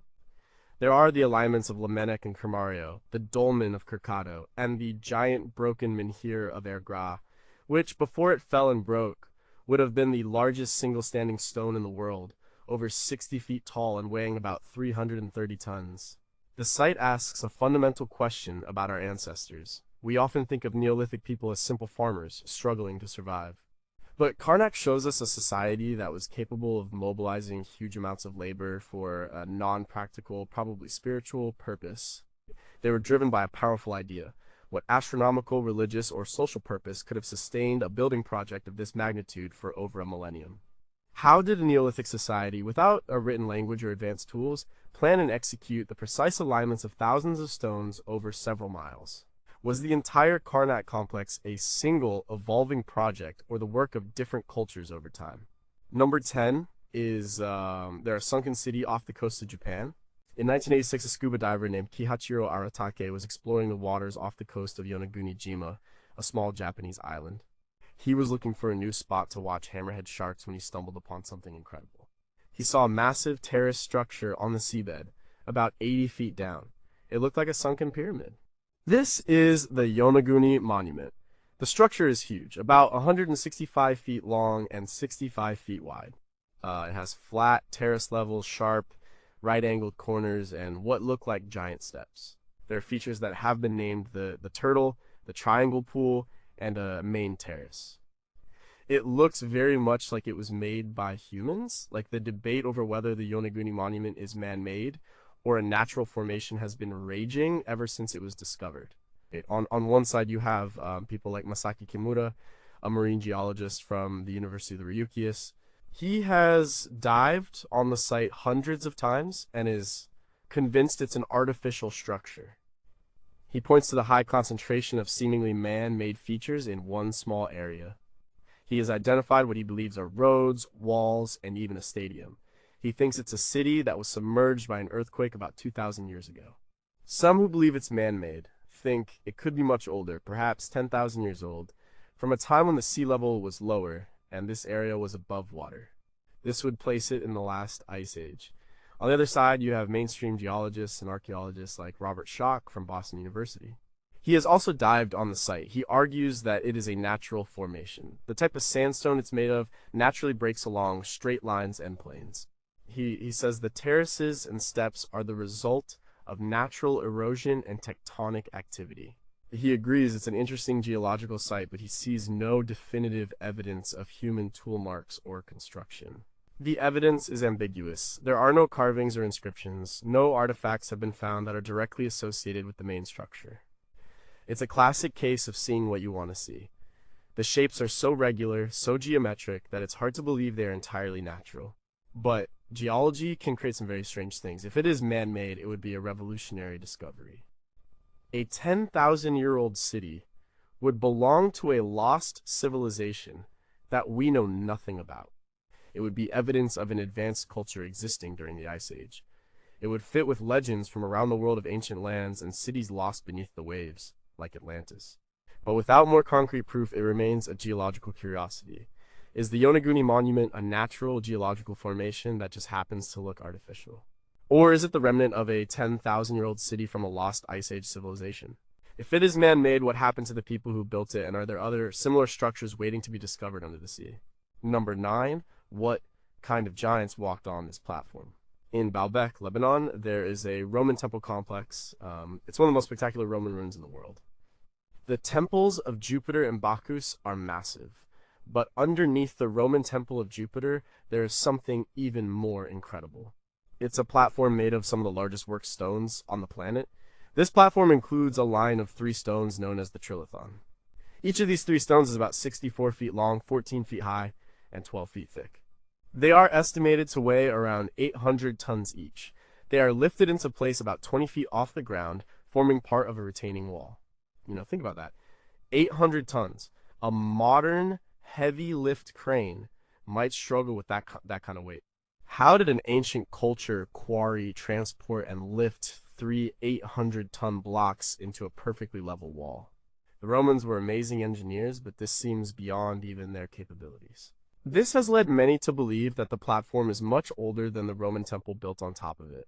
There are the alignments of Lemenek and Kermario, the dolmen of Kirkado, and the giant broken menhir of Ergra, which, before it fell and broke, would have been the largest single standing stone in the world, over 60 feet tall and weighing about 330 tons. The site asks a fundamental question about our ancestors. We often think of Neolithic people as simple farmers, struggling to survive. But Karnak shows us a society that was capable of mobilizing huge amounts of labor for a non-practical, probably spiritual purpose. They were driven by a powerful idea. What astronomical, religious, or social purpose could have sustained a building project of this magnitude for over a millennium? How did a Neolithic society, without a written language or advanced tools, plan and execute the precise alignments of thousands of stones over several miles? Was the entire Karnak complex a single evolving project or the work of different cultures over time? Number 10 is they're a sunken city off the coast of Japan. In 1986, a scuba diver named Kihachiro Aratake was exploring the waters off the coast of Yonaguni-jima, a small Japanese island. He was looking for a new spot to watch hammerhead sharks when he stumbled upon something incredible. He saw a massive terrace structure on the seabed, about 80 feet down. It looked like a sunken pyramid. This is the Yonaguni Monument. The structure is huge, about 165 feet long and 65 feet wide. It has flat, terrace-level, sharp, right-angled corners and what look like giant steps. There are features that have been named the turtle, the triangle pool, and a main terrace. It looks very much like it was made by humans, like the debate over whether the Yonaguni Monument is man-made or a natural formation has been raging ever since it was discovered. On one side, you have people like Masaki Kimura, a marine geologist from the University of the Ryukyus. He has dived on the site hundreds of times and is convinced it's an artificial structure. He points to the high concentration of seemingly man-made features in one small area. He has identified what he believes are roads, walls, and even a stadium. He thinks it's a city that was submerged by an earthquake about 2,000 years ago. Some who believe it's man-made think it could be much older, perhaps 10,000 years old, from a time when the sea level was lower and this area was above water. This would place it in the last ice age. On the other side, you have mainstream geologists and archaeologists like Robert Schoch from Boston University. He has also dived on the site. He argues that it is a natural formation. The type of sandstone it's made of naturally breaks along straight lines and planes. He says the terraces and steps are the result of natural erosion and tectonic activity. He agrees it's an interesting geological site, but he sees no definitive evidence of human tool marks or construction. The evidence is ambiguous. There are no carvings or inscriptions. No artifacts have been found that are directly associated with the main structure. It's a classic case of seeing what you want to see. The shapes are so regular, so geometric, that it's hard to believe they are entirely natural. But geology can create some very strange things. If it is man-made, it would be a revolutionary discovery. A 10,000-year-old city would belong to a lost civilization that we know nothing about. It would be evidence of an advanced culture existing during the Ice Age. It would fit with legends from around the world of ancient lands and cities lost beneath the waves, like Atlantis. But without more concrete proof, it remains a geological curiosity. Is the Yonaguni Monument a natural geological formation that just happens to look artificial? Or is it the remnant of a 10,000-year-old city from a lost Ice Age civilization? If it is man-made, what happened to the people who built it, and are there other similar structures waiting to be discovered under the sea? Number 9. What kind of giants walked on this platform? In Baalbek, Lebanon, there is a Roman temple complex. It's one of the most spectacular Roman ruins in the world. The temples of Jupiter and Bacchus are massive, but underneath the Roman temple of Jupiter, there is something even more incredible. It's a platform made of some of the largest worked stones on the planet. This platform includes a line of 3 stones known as the Trilithon. Each of these 3 stones is about 64 feet long, 14 feet high, and 12 feet thick. They are estimated to weigh around 800 tons each. They are lifted into place about 20 feet off the ground, forming part of a retaining wall. Think about that. 800 tons. A modern heavy lift crane might struggle with that kind of weight. How did an ancient culture quarry, transport, and lift 3 800-ton blocks into a perfectly level wall? The Romans were amazing engineers, but this seems beyond even their capabilities. This has led many to believe that the platform is much older than the Roman temple built on top of it.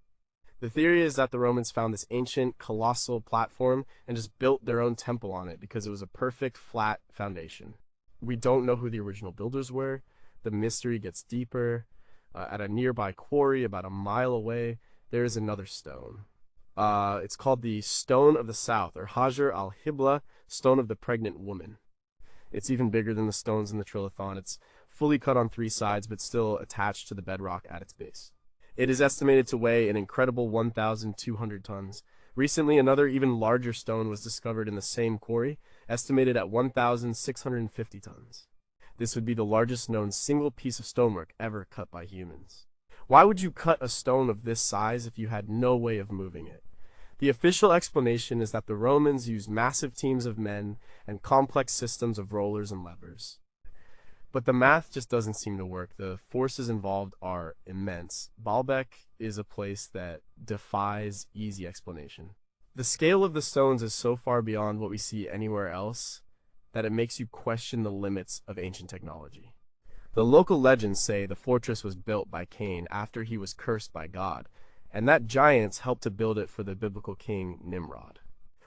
The theory is that the Romans found this ancient, colossal platform and just built their own temple on it because it was a perfect, flat foundation. We don't know who the original builders were. The mystery gets deeper. At a nearby quarry about a mile away, there is another stone. It's called the Stone of the South, or Hajar al-Hibla, Stone of the Pregnant Woman. It's even bigger than the stones in the Trilithon. It's fully cut on 3 sides, but still attached to the bedrock at its base. It is estimated to weigh an incredible 1,200 tons. Recently, another even larger stone was discovered in the same quarry, estimated at 1,650 tons. This would be the largest known single piece of stonework ever cut by humans. Why would you cut a stone of this size if you had no way of moving it? The official explanation is that the Romans used massive teams of men and complex systems of rollers and levers. But the math just doesn't seem to work. The forces involved are immense. Baalbek is a place that defies easy explanation. The scale of the stones is so far beyond what we see anywhere else that it makes you question the limits of ancient technology. The local legends say the fortress was built by Cain after he was cursed by God, and that giants helped to build it for the biblical king Nimrod.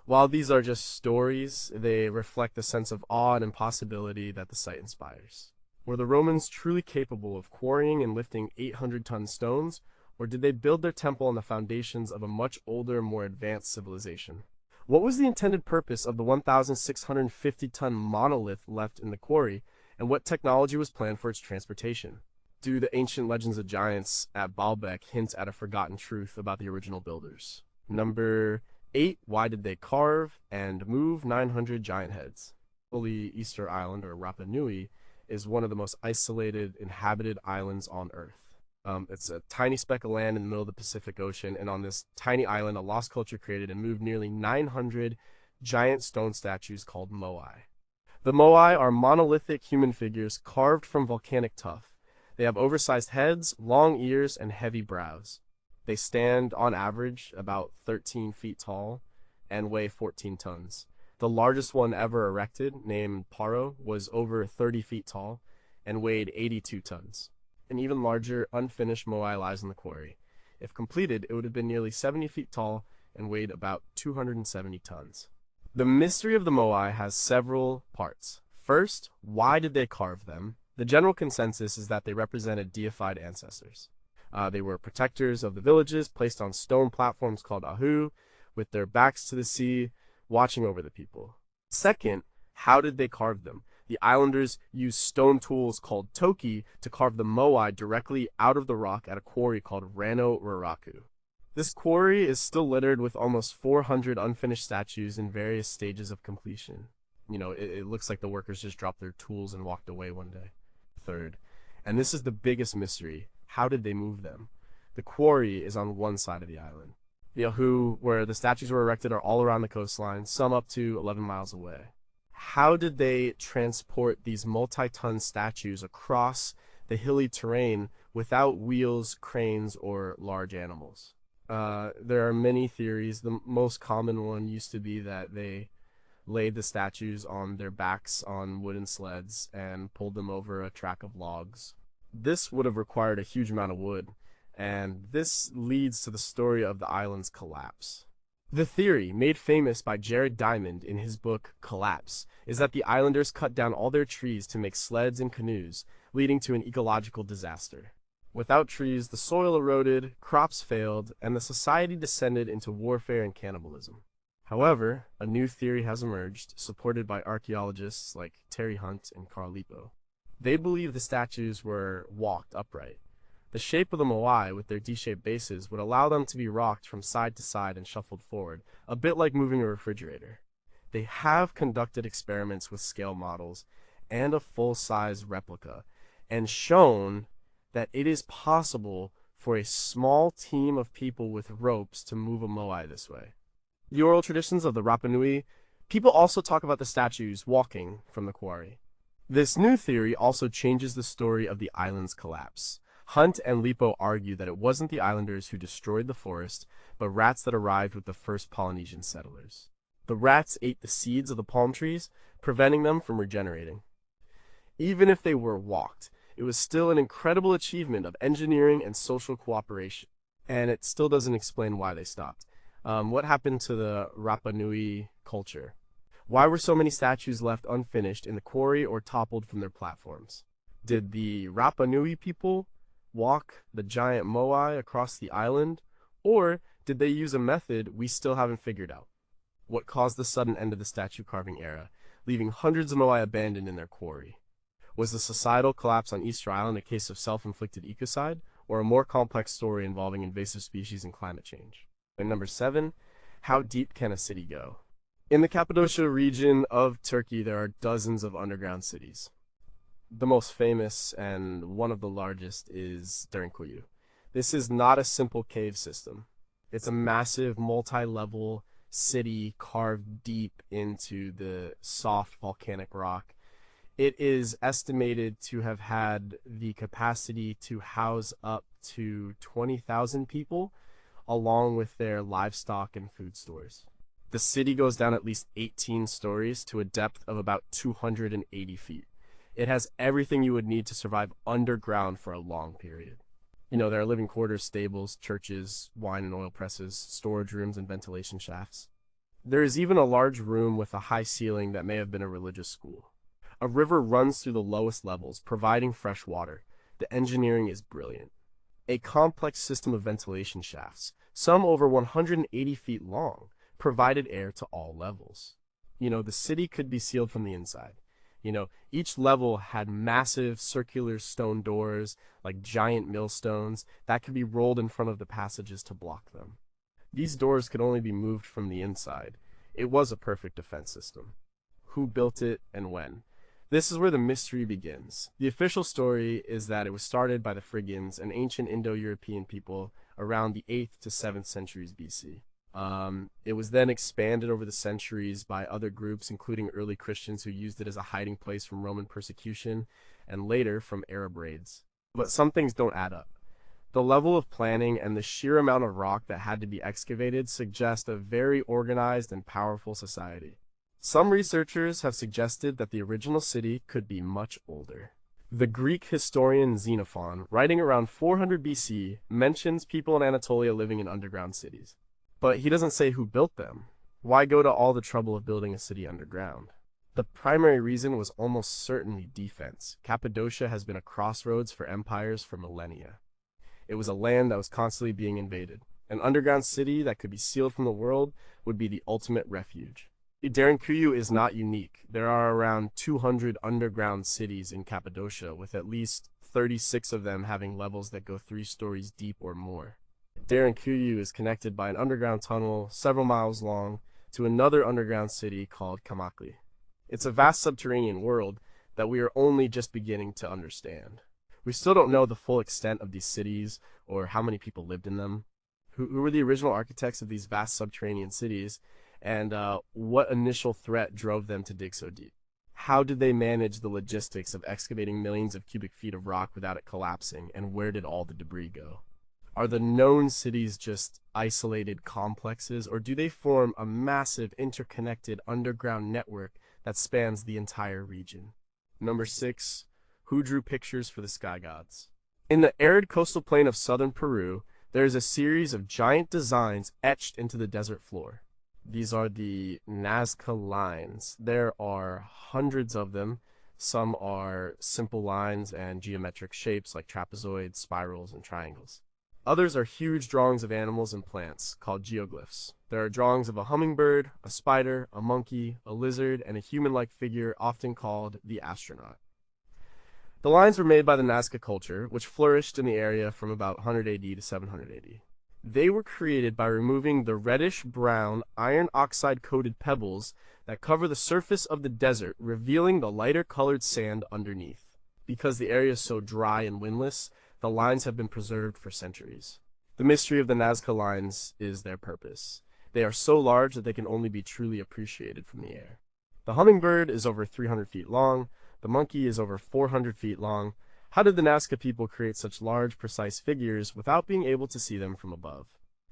While these are just stories, they reflect the sense of awe and impossibility that the site inspires. Were the Romans truly capable of quarrying and lifting 800-ton stones, or did they build their temple on the foundations of a much older, more advanced civilization? What was the intended purpose of the 1,650-ton monolith left in the quarry, and what technology was planned for its transportation? Do the ancient legends of giants at Baalbek hint at a forgotten truth about the original builders? Number 8. Why did they carve and move 900 giant heads? Holy Easter Island, or Rapa Nui, is one of the most isolated, inhabited islands on Earth. It's a tiny speck of land in the middle of the Pacific Ocean, and on this tiny island, a lost culture created and moved nearly 900 giant stone statues called moai. The moai are monolithic human figures carved from volcanic tuff. They have oversized heads, long ears, and heavy brows. They stand, on average, about 13 feet tall and weigh 14 tons. The largest one ever erected, named Paro, was over 30 feet tall and weighed 82 tons. An even larger, unfinished moai lies in the quarry. If completed, it would have been nearly 70 feet tall and weighed about 270 tons. The mystery of the moai has several parts. First, why did they carve them? The general consensus is that they represented deified ancestors. They were protectors of the villages, placed on stone platforms called ahu, with their backs to the sea, watching over the people. Second, how did they carve them? The islanders used stone tools called toki to carve the moai directly out of the rock at a quarry called Rano Raraku. This quarry is still littered with almost 400 unfinished statues in various stages of completion. It looks like the workers just dropped their tools and walked away one day. Third, and this is the biggest mystery, how did they move them? The quarry is on one side of the island. The ahu, where the statues were erected, are all around the coastline, some up to 11 miles away. How did they transport these multi-ton statues across the hilly terrain without wheels, cranes, or large animals? There are many theories. The most common one used to be that they laid the statues on their backs on wooden sleds and pulled them over a track of logs. This would have required a huge amount of wood, and this leads to the story of the island's collapse. The theory, made famous by Jared Diamond in his book Collapse, is that the islanders cut down all their trees to make sleds and canoes, leading to an ecological disaster. Without trees, the soil eroded, crops failed, and the society descended into warfare and cannibalism. However, a new theory has emerged, supported by archaeologists like Terry Hunt and Carl Lipo. They believe the statues were walked upright. The shape of the moai, with their D-shaped bases, would allow them to be rocked from side to side and shuffled forward, a bit like moving a refrigerator. They have conducted experiments with scale models and a full-size replica, and shown that it is possible for a small team of people with ropes to move a moai this way. The oral traditions of the Rapa Nui, people also talk about the statues walking from the quarry. This new theory also changes the story of the island's collapse. Hunt and Lipo argue that it wasn't the islanders who destroyed the forest, but rats that arrived with the first Polynesian settlers. The rats ate the seeds of the palm trees, preventing them from regenerating. Even if they were walked, it was still an incredible achievement of engineering and social cooperation, and it still doesn't explain why they stopped. What happened to the Rapa Nui culture? Why were so many statues left unfinished in the quarry or toppled from their platforms? Did the Rapa Nui people walk the giant moai across the island, or did they use a method we still haven't figured out? What caused the sudden end of the statue carving era, leaving hundreds of moai abandoned in their quarry? Was the societal collapse on Easter Island a case of self-inflicted ecocide, or a more complex story involving invasive species and climate change? And number 7, how deep can a city go? In the Cappadocia region of Turkey, there are dozens of underground cities. The most famous and one of the largest is Derinkuyu. This is not a simple cave system. It's a massive multi-level city carved deep into the soft volcanic rock. It is estimated to have had the capacity to house up to 20,000 people, along with their livestock and food stores. The city goes down at least 18 stories to a depth of about 280 feet. It has everything you would need to survive underground for a long period. There are living quarters, stables, churches, wine and oil presses, storage rooms, and ventilation shafts. There is even a large room with a high ceiling that may have been a religious school. A river runs through the lowest levels, providing fresh water. The engineering is brilliant. A complex system of ventilation shafts, some over 180 feet long, provided air to all levels. The city could be sealed from the inside. Each level had massive circular stone doors, like giant millstones, that could be rolled in front of the passages to block them. These doors could only be moved from the inside. It was a perfect defense system. Who built it and when? This is where the mystery begins. The official story is that it was started by the Phrygians, an ancient Indo-European people around the 8th to 7th centuries BC. It was then expanded over the centuries by other groups, including early Christians who used it as a hiding place from Roman persecution, and later from Arab raids. But some things don't add up. The level of planning and the sheer amount of rock that had to be excavated suggest a very organized and powerful society. Some researchers have suggested that the original city could be much older. The Greek historian Xenophon, writing around 400 BC, mentions people in Anatolia living in underground cities. But he doesn't say who built them. Why go to all the trouble of building a city underground? The primary reason was almost certainly defense. Cappadocia has been a crossroads for empires for millennia. It was a land that was constantly being invaded. An underground city that could be sealed from the world would be the ultimate refuge. Derinkuyu is not unique. There are around 200 underground cities in Cappadocia, with at least 36 of them having levels that go 3 stories deep or more. Derinkuyu is connected by an underground tunnel several miles long to another underground city called Kamakli. It's a vast subterranean world that we are only just beginning to understand. We still don't know the full extent of these cities or how many people lived in them. Who were the original architects of these vast subterranean cities, and what initial threat drove them to dig so deep? How did they manage the logistics of excavating millions of cubic feet of rock without it collapsing, and where did all the debris go? Are the known cities just isolated complexes, or do they form a massive interconnected underground network that spans the entire region? Number 6. Who drew pictures for the sky gods? In the arid coastal plain of southern Peru, there is a series of giant designs etched into the desert floor. These are the Nazca lines. There are hundreds of them. Some are simple lines and geometric shapes like trapezoids, spirals, and triangles. Others are huge drawings of animals and plants, called geoglyphs. There are drawings of a hummingbird, a spider, a monkey, a lizard, and a human-like figure often called the astronaut. The lines were made by the Nazca culture, which flourished in the area from about 100 AD to 700 AD. They were created by removing the reddish-brown, iron oxide-coated pebbles that cover the surface of the desert, revealing the lighter-colored sand underneath. Because the area is so dry and windless, the lines have been preserved for centuries. The mystery of the Nazca lines is their purpose. They are so large that they can only be truly appreciated from the air. The hummingbird is over 300 feet long. The monkey is over 400 feet long. How did the Nazca people create such large, precise figures without being able to see them from above?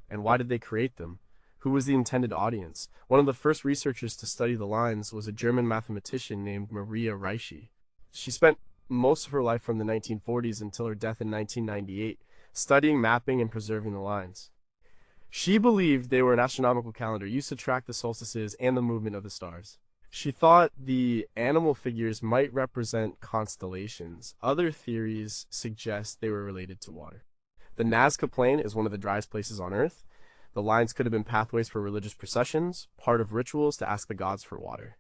And why did they create them? Who was the intended audience? One of the first researchers to study the lines was a German mathematician named Maria Ricci. She spent most of her life from the 1940s until her death in 1998, studying mapping and preserving the lines. She believed they were an astronomical calendar used to track the solstices and the movement of the stars. She thought the animal figures might represent constellations. Other theories suggest they were related to water. The Nazca Plain is one of the driest places on Earth. The lines could have been pathways for religious processions, part of rituals to ask the gods for water.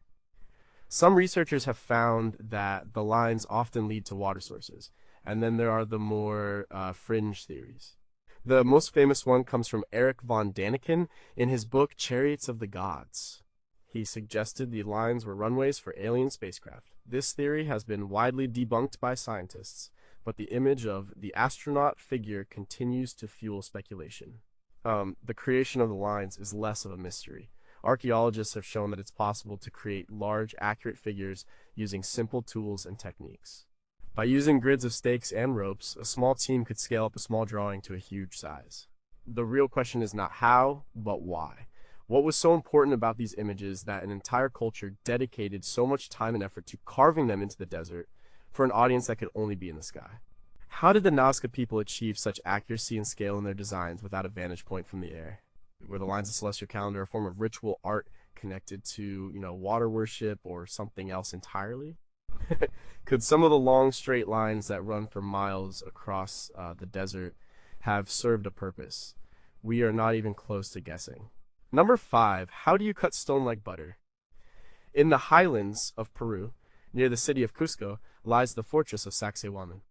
Some researchers have found that the lines often lead to water sources, and then there are the more fringe theories. The most famous one comes from Eric von Daniken in his book Chariots of the Gods. He suggested the lines were runways for alien spacecraft. This theory has been widely debunked by scientists, but the image of the astronaut figure continues to fuel speculation. The creation of the lines is less of a mystery. Archaeologists have shown that it's possible to create large, accurate figures using simple tools and techniques. By using grids of stakes and ropes, a small team could scale up a small drawing to a huge size. The real question is not how, but why. What was so important about these images that an entire culture dedicated so much time and effort to carving them into the desert for an audience that could only be in the sky? How did the Nazca people achieve such accuracy and scale in their designs without a vantage point from the air? Were the lines of celestial calendar a form of ritual art connected to, water worship or something else entirely? Could some of the long straight lines that run for miles across the desert have served a purpose? We are not even close to guessing. Number 5, how do you cut stone like butter? In the highlands of Peru, near the city of Cusco, lies the fortress of Sacsayhuaman.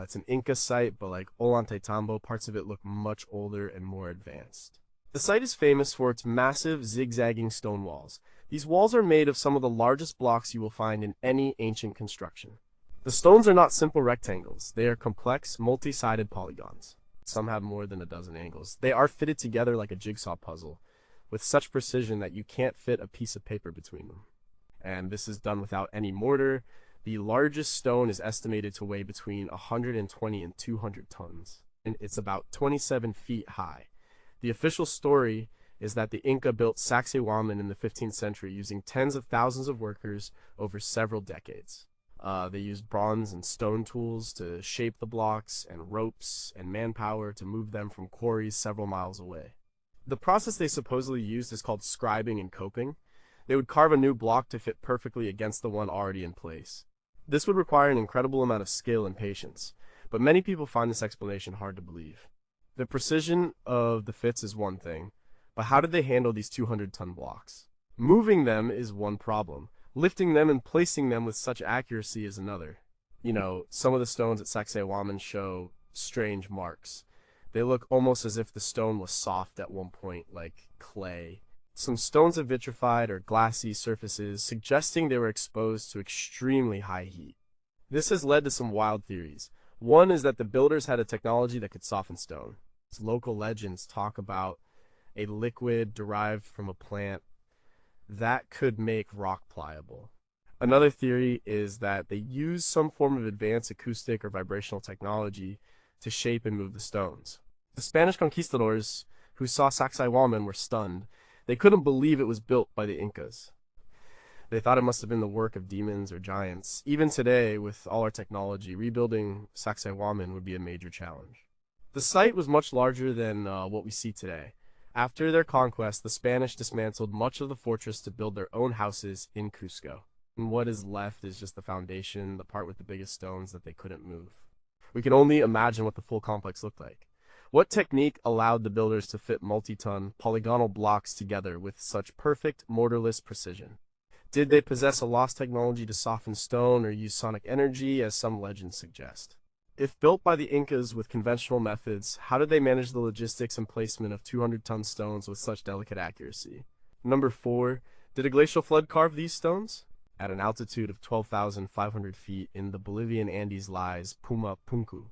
It's an Inca site, but like Ollantaytambo, parts of it look much older and more advanced. The site is famous for its massive zigzagging stone walls. These walls are made of some of the largest blocks you will find in any ancient construction. The stones are not simple rectangles. They are complex, multi-sided polygons. Some have more than a dozen angles. They are fitted together like a jigsaw puzzle, with such precision that you can't fit a piece of paper between them. And this is done without any mortar. The largest stone is estimated to weigh between 120 and 200 tons, and it's about 27 feet high. The official story is that the Inca built Sacsayhuaman in the 15th century using tens of thousands of workers over several decades. They used bronze and stone tools to shape the blocks, and ropes and manpower to move them from quarries several miles away. The process they supposedly used is called scribing and coping. They would carve a new block to fit perfectly against the one already in place. This would require an incredible amount of skill and patience, but many people find this explanation hard to believe. The precision of the fits is one thing, but how did they handle these 200-ton blocks? Moving them is one problem. Lifting them and placing them with such accuracy is another. Some of the stones at Sacsayhuaman show strange marks. They look almost as if the stone was soft at one point, like clay. Some stones have vitrified or glassy surfaces, suggesting they were exposed to extremely high heat. This has led to some wild theories. One is that the builders had a technology that could soften stone. Local legends talk about a liquid derived from a plant that could make rock pliable. Another theory is that they used some form of advanced acoustic or vibrational technology to shape and move the stones. The Spanish conquistadors who saw Sacsayhuaman were stunned. They couldn't believe it was built by the Incas. They thought it must have been the work of demons or giants. Even today, with all our technology, rebuilding Sacsayhuaman would be a major challenge. The site was much larger than what we see today. After their conquest, the Spanish dismantled much of the fortress to build their own houses in Cusco. And what is left is just the foundation, the part with the biggest stones that they couldn't move. We can only imagine what the full complex looked like. What technique allowed the builders to fit multi-ton, polygonal blocks together with such perfect, mortarless precision? Did they possess a lost technology to soften stone or use sonic energy, as some legends suggest? If built by the Incas with conventional methods, how did they manage the logistics and placement of 200-ton stones with such delicate accuracy? Number 4. Did a glacial flood carve these stones? At an altitude of 12,500 feet in the Bolivian Andes lies Puma Punku.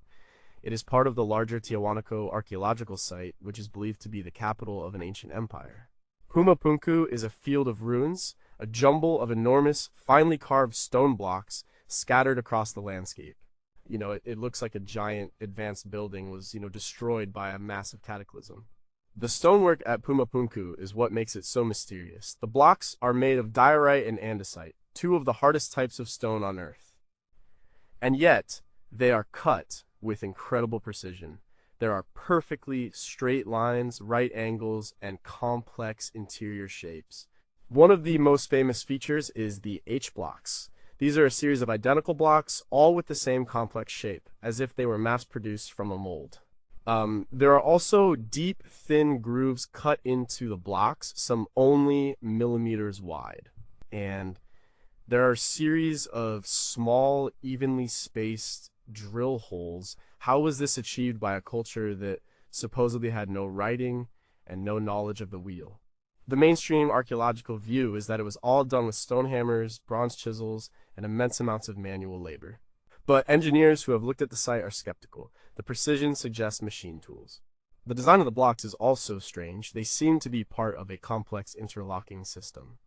It is part of the larger Tiahuanaco archaeological site, which is believed to be the capital of an ancient empire. Puma Punku is a field of ruins, a jumble of enormous, finely carved stone blocks scattered across the landscape. It looks like a giant advanced building was, destroyed by a massive cataclysm. The stonework at Puma Punku is what makes it so mysterious. The blocks are made of diorite and andesite, two of the hardest types of stone on Earth. And yet, they are cut with incredible precision. There are perfectly straight lines, right angles, and complex interior shapes. One of the most famous features is the H blocks. These are a series of identical blocks, all with the same complex shape, as if they were mass-produced from a mold. There are also deep, thin grooves cut into the blocks, some only millimeters wide. And there are a series of small, evenly spaced drill holes. How was this achieved by a culture that supposedly had no writing and no knowledge of the wheel? The mainstream archaeological view is that it was all done with stone hammers, bronze chisels, and immense amounts of manual labor. But engineers who have looked at the site are skeptical. The precision suggests machine tools. The design of the blocks is also strange. They seem to be part of a complex interlocking system.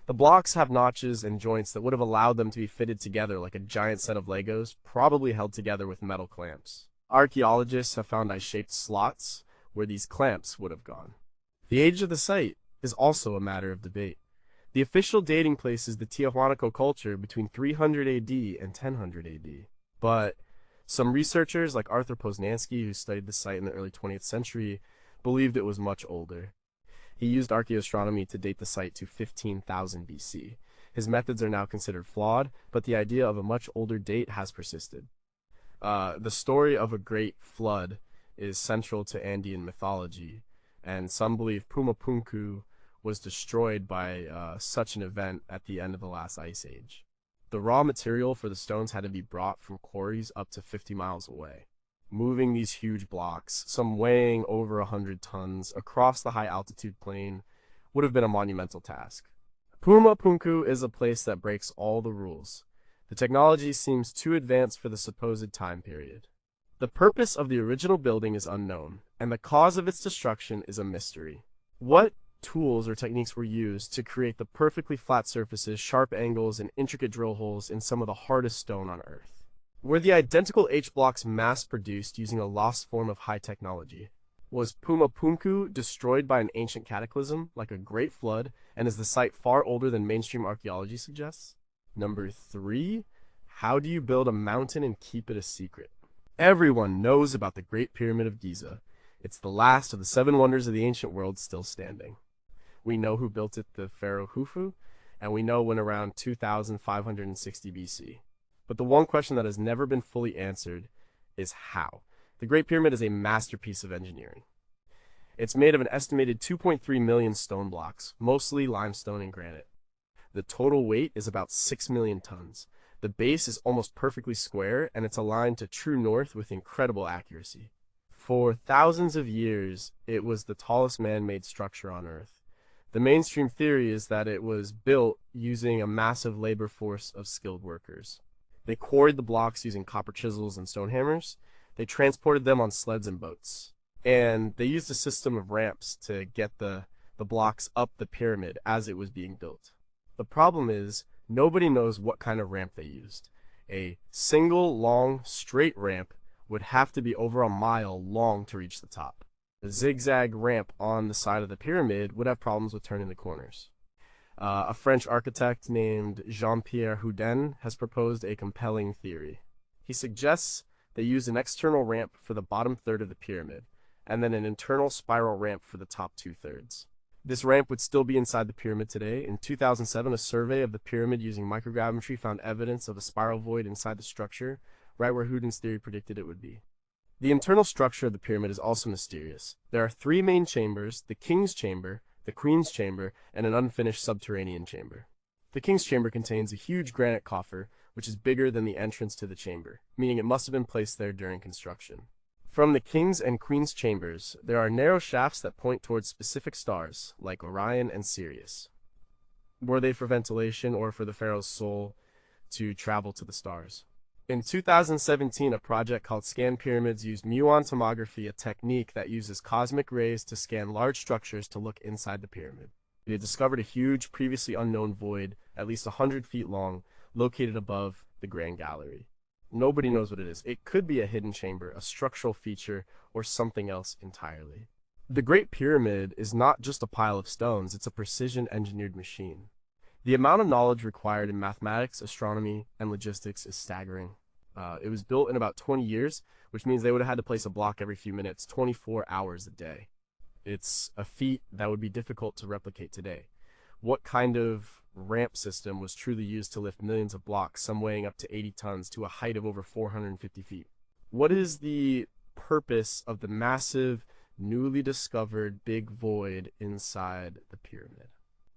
The blocks have notches and joints that would have allowed them to be fitted together like a giant set of Legos, probably held together with metal clamps. Archaeologists have found eye-shaped slots where these clamps would have gone. The age of the site is also a matter of debate. The official dating places the Tiahuanaco culture between 300 AD and 1000 AD. But some researchers, like Arthur Poznansky, who studied the site in the early 20th century, believed it was much older. He used archaeoastronomy to date the site to 15,000 BC. His methods are now considered flawed, but the idea of a much older date has persisted. The story of a great flood is central to Andean mythology, and some believe Puma Punku was destroyed by such an event at the end of the last ice age. The raw material for the stones had to be brought from quarries up to 50 miles away. Moving these huge blocks, some weighing over 100 tons, across the high-altitude plain would have been a monumental task. Puma Punku is a place that breaks all the rules. The technology seems too advanced for the supposed time period. The purpose of the original building is unknown, and the cause of its destruction is a mystery. What tools or techniques were used to create the perfectly flat surfaces, sharp angles, and intricate drill holes in some of the hardest stone on Earth? Were the identical H-blocks mass-produced using a lost form of high technology? Was Puma Punku destroyed by an ancient cataclysm, like a great flood, and is the site far older than mainstream archaeology suggests? Number 3, how do you build a mountain and keep it a secret? Everyone knows about the Great Pyramid of Giza. It's the last of the 7 wonders of the ancient world still standing. We know who built it, the pharaoh Khufu, and we know when around 2560 BC. But the one question that has never been fully answered is how. The Great Pyramid is a masterpiece of engineering. It's made of an estimated 2.3 million stone blocks, mostly limestone and granite. The total weight is about 6 million tons. The base is almost perfectly square, and it's aligned to true north with incredible accuracy. For thousands of years, it was the tallest man-made structure on Earth. The mainstream theory is that it was built using a massive labor force of skilled workers. They quarried the blocks using copper chisels and stone hammers. They transported them on sleds and boats. And they used a system of ramps to get the blocks up the pyramid as it was being built. The problem is, nobody knows what kind of ramp they used. A single, long, straight ramp would have to be over a mile long to reach the top. A zigzag ramp on the side of the pyramid would have problems with turning the corners. A French architect named Jean-Pierre Houdin has proposed a compelling theory. He suggests they use an external ramp for the bottom third of the pyramid, and then an internal spiral ramp for the top 2/3. This ramp would still be inside the pyramid today. In 2007, a survey of the pyramid using microgravity found evidence of a spiral void inside the structure, right where Houdin's theory predicted it would be. The internal structure of the pyramid is also mysterious. There are 3 main chambers: the King's Chamber, the Queen's Chamber, and an unfinished subterranean chamber. The King's Chamber contains a huge granite coffer, which is bigger than the entrance to the chamber, meaning it must have been placed there during construction. From the King's and Queen's chambers, there are narrow shafts that point towards specific stars, like Orion and Sirius. Were they for ventilation or for the pharaoh's soul to travel to the stars? In 2017, a project called Scan Pyramids used muon tomography, a technique that uses cosmic rays to scan large structures to look inside the pyramid. They discovered a huge, previously unknown void, at least 100 feet long, located above the Grand Gallery. Nobody knows what it is. It could be a hidden chamber, a structural feature, or something else entirely. The Great Pyramid is not just a pile of stones, it's a precision-engineered machine. The amount of knowledge required in mathematics, astronomy, and logistics is staggering. It was built in about 20 years, which means they would have had to place a block every few minutes, 24 hours a day. It's a feat that would be difficult to replicate today. What kind of ramp system was truly used to lift millions of blocks, some weighing up to 80 tons, to a height of over 450 feet? What is the purpose of the massive, newly discovered big void inside the pyramid?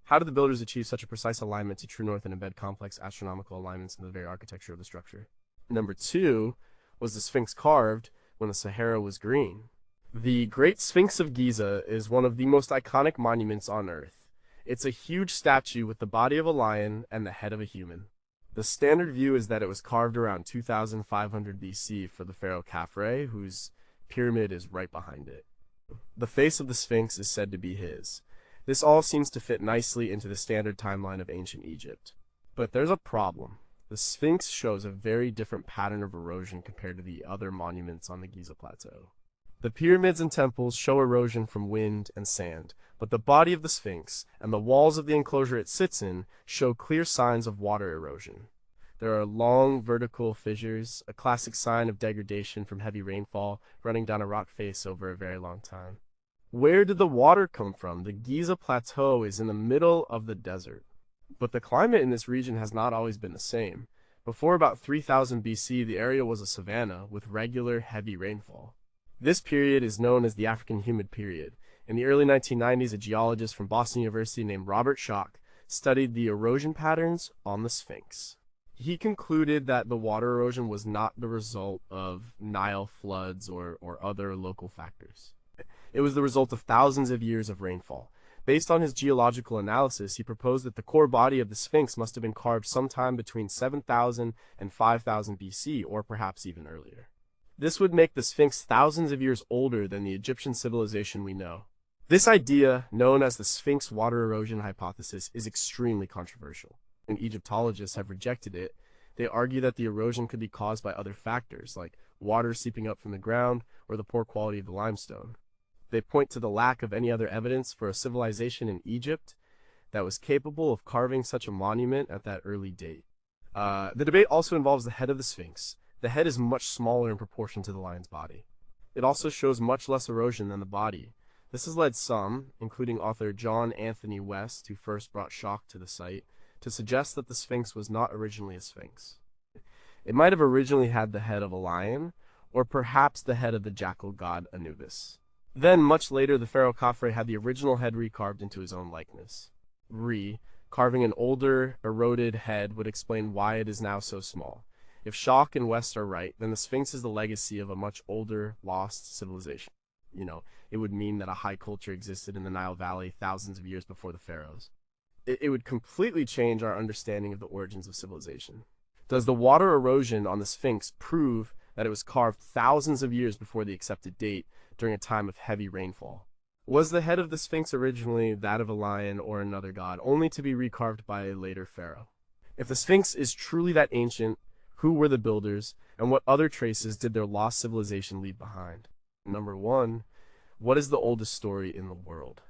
How did the builders achieve such a precise alignment to true north and embed complex astronomical alignments in the very architecture of the structure? Number 2, was the Sphinx carved when the Sahara was green? The Great Sphinx of Giza is one of the most iconic monuments on Earth. It's a huge statue with the body of a lion and the head of a human. The standard view is that it was carved around 2500 BC for the pharaoh Khafre, whose pyramid is right behind it. The face of the Sphinx is said to be his. This all seems to fit nicely into the standard timeline of ancient Egypt. But there's a problem. The Sphinx shows a very different pattern of erosion compared to the other monuments on the Giza Plateau. The pyramids and temples show erosion from wind and sand, but the body of the Sphinx and the walls of the enclosure it sits in show clear signs of water erosion. There are long vertical fissures, a classic sign of degradation from heavy rainfall running down a rock face over a very long time. Where did the water come from? The Giza Plateau is in the middle of the desert. But the climate in this region has not always been the same. Before about 3000 BC, the area was a savanna with regular heavy rainfall. This period is known as the African Humid Period. In the early 1990s, a geologist from Boston University named Robert Schoch studied the erosion patterns on the Sphinx. He concluded that the water erosion was not the result of Nile floods or other local factors. It was the result of thousands of years of rainfall. Based on his geological analysis, he proposed that the core body of the Sphinx must have been carved sometime between 7,000 and 5,000 BC, or perhaps even earlier. This would make the Sphinx thousands of years older than the Egyptian civilization we know. This idea, known as the Sphinx water erosion hypothesis, is extremely controversial, and Egyptologists have rejected it. They argue that the erosion could be caused by other factors, like water seeping up from the ground or the poor quality of the limestone. They point to the lack of any other evidence for a civilization in Egypt that was capable of carving such a monument at that early date. The debate also involves the head of the Sphinx. The head is much smaller in proportion to the lion's body. It also shows much less erosion than the body. This has led some, including author John Anthony West, who first brought shock to the site, to suggest that the Sphinx was not originally a sphinx. It might have originally had the head of a lion, or perhaps the head of the jackal god Anubis. Then, much later, the pharaoh Khafre had the original head recarved into his own likeness. Carving an older, eroded head would explain why it is now so small. If Schock and West are right, then the Sphinx is the legacy of a much older, lost civilization. It would mean that a high culture existed in the Nile Valley thousands of years before the pharaohs. It would completely change our understanding of the origins of civilization. Does the water erosion on the Sphinx prove that it was carved thousands of years before the accepted date during a time of heavy rainfall? Was the head of the Sphinx originally that of a lion or another god, only to be recarved by a later pharaoh? If the Sphinx is truly that ancient, who were the builders, and what other traces did their lost civilization leave behind? Number 1, what is the oldest story in the world?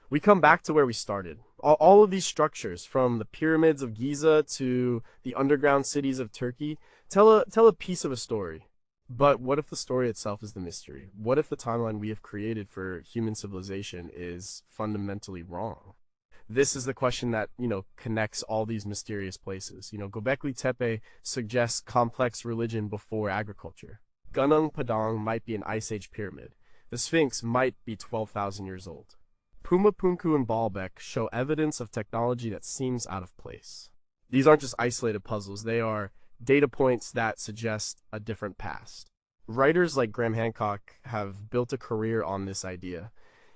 We come back to where we started. All of these structures, from the pyramids of Giza to the underground cities of Turkey, tell a piece of a story. But what if the story itself is the mystery? What if the timeline we have created for human civilization is fundamentally wrong? This is the question that, connects all these mysterious places. Göbekli Tepe suggests complex religion before agriculture. Gunung Padang might be an Ice Age pyramid. The Sphinx might be 12,000 years old. Pumapunku and Baalbek show evidence of technology that seems out of place. These aren't just isolated puzzles, they are data points that suggest a different past. Writers like Graham Hancock have built a career on this idea.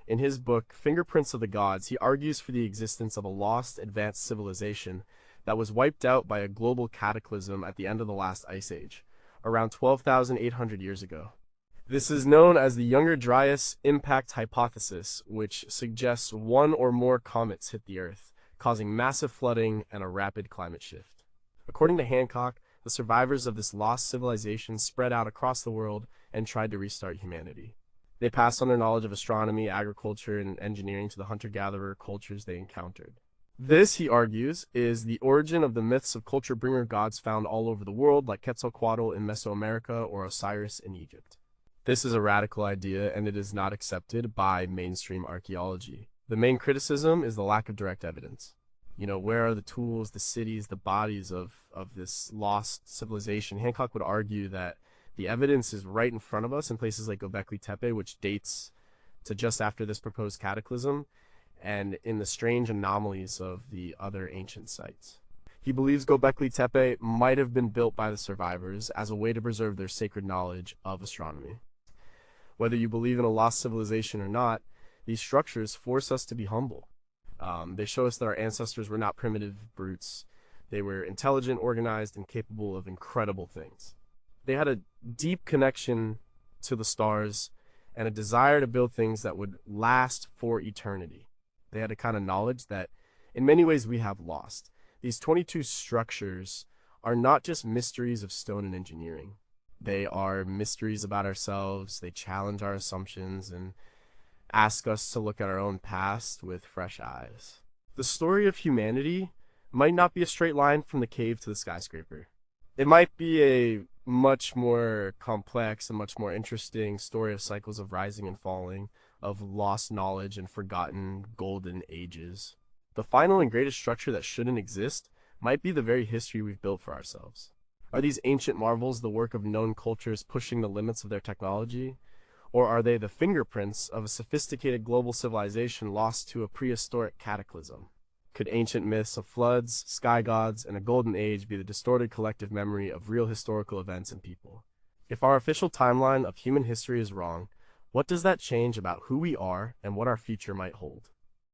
In his book, Fingerprints of the Gods, he argues for the existence of a lost, advanced civilization that was wiped out by a global cataclysm at the end of the last ice age, around 12,800 years ago. This is known as the Younger Dryas impact hypothesis, which suggests one or more comets hit the Earth, causing massive flooding and a rapid climate shift. According to Hancock, the survivors of this lost civilization spread out across the world and tried to restart humanity. They passed on their knowledge of astronomy, agriculture, and engineering to the hunter-gatherer cultures they encountered. This, he argues, is the origin of the myths of culture-bringer gods found all over the world, like Quetzalcoatl in Mesoamerica or Osiris in Egypt. This is a radical idea, and it is not accepted by mainstream archaeology. The main criticism is the lack of direct evidence. Where are the tools, the cities, the bodies of this lost civilization? Hancock would argue that the evidence is right in front of us in places like Göbekli Tepe, which dates to just after this proposed cataclysm, and in the strange anomalies of the other ancient sites. He believes Göbekli Tepe might have been built by the survivors as a way to preserve their sacred knowledge of astronomy. Whether you believe in a lost civilization or not, these structures force us to be humble. They show us that our ancestors were not primitive brutes. They were intelligent, organized, and capable of incredible things. They had a deep connection to the stars and a desire to build things that would last for eternity. They had a kind of knowledge that, in many ways, we have lost. These 22 structures are not just mysteries of stone and engineering. They are mysteries about ourselves. They challenge our assumptions and ask us to look at our own past with fresh eyes. The story of humanity might not be a straight line from the cave to the skyscraper. It might be a much more complex and much more interesting story of cycles of rising and falling, of lost knowledge and forgotten golden ages. The final and greatest structure that shouldn't exist might be the very history we've built for ourselves. Are these ancient marvels the work of known cultures pushing the limits of their technology? Or are they the fingerprints of a sophisticated global civilization lost to a prehistoric cataclysm? Could ancient myths of floods, sky gods, and a golden age be the distorted collective memory of real historical events and people? If our official timeline of human history is wrong, what does that change about who we are and what our future might hold?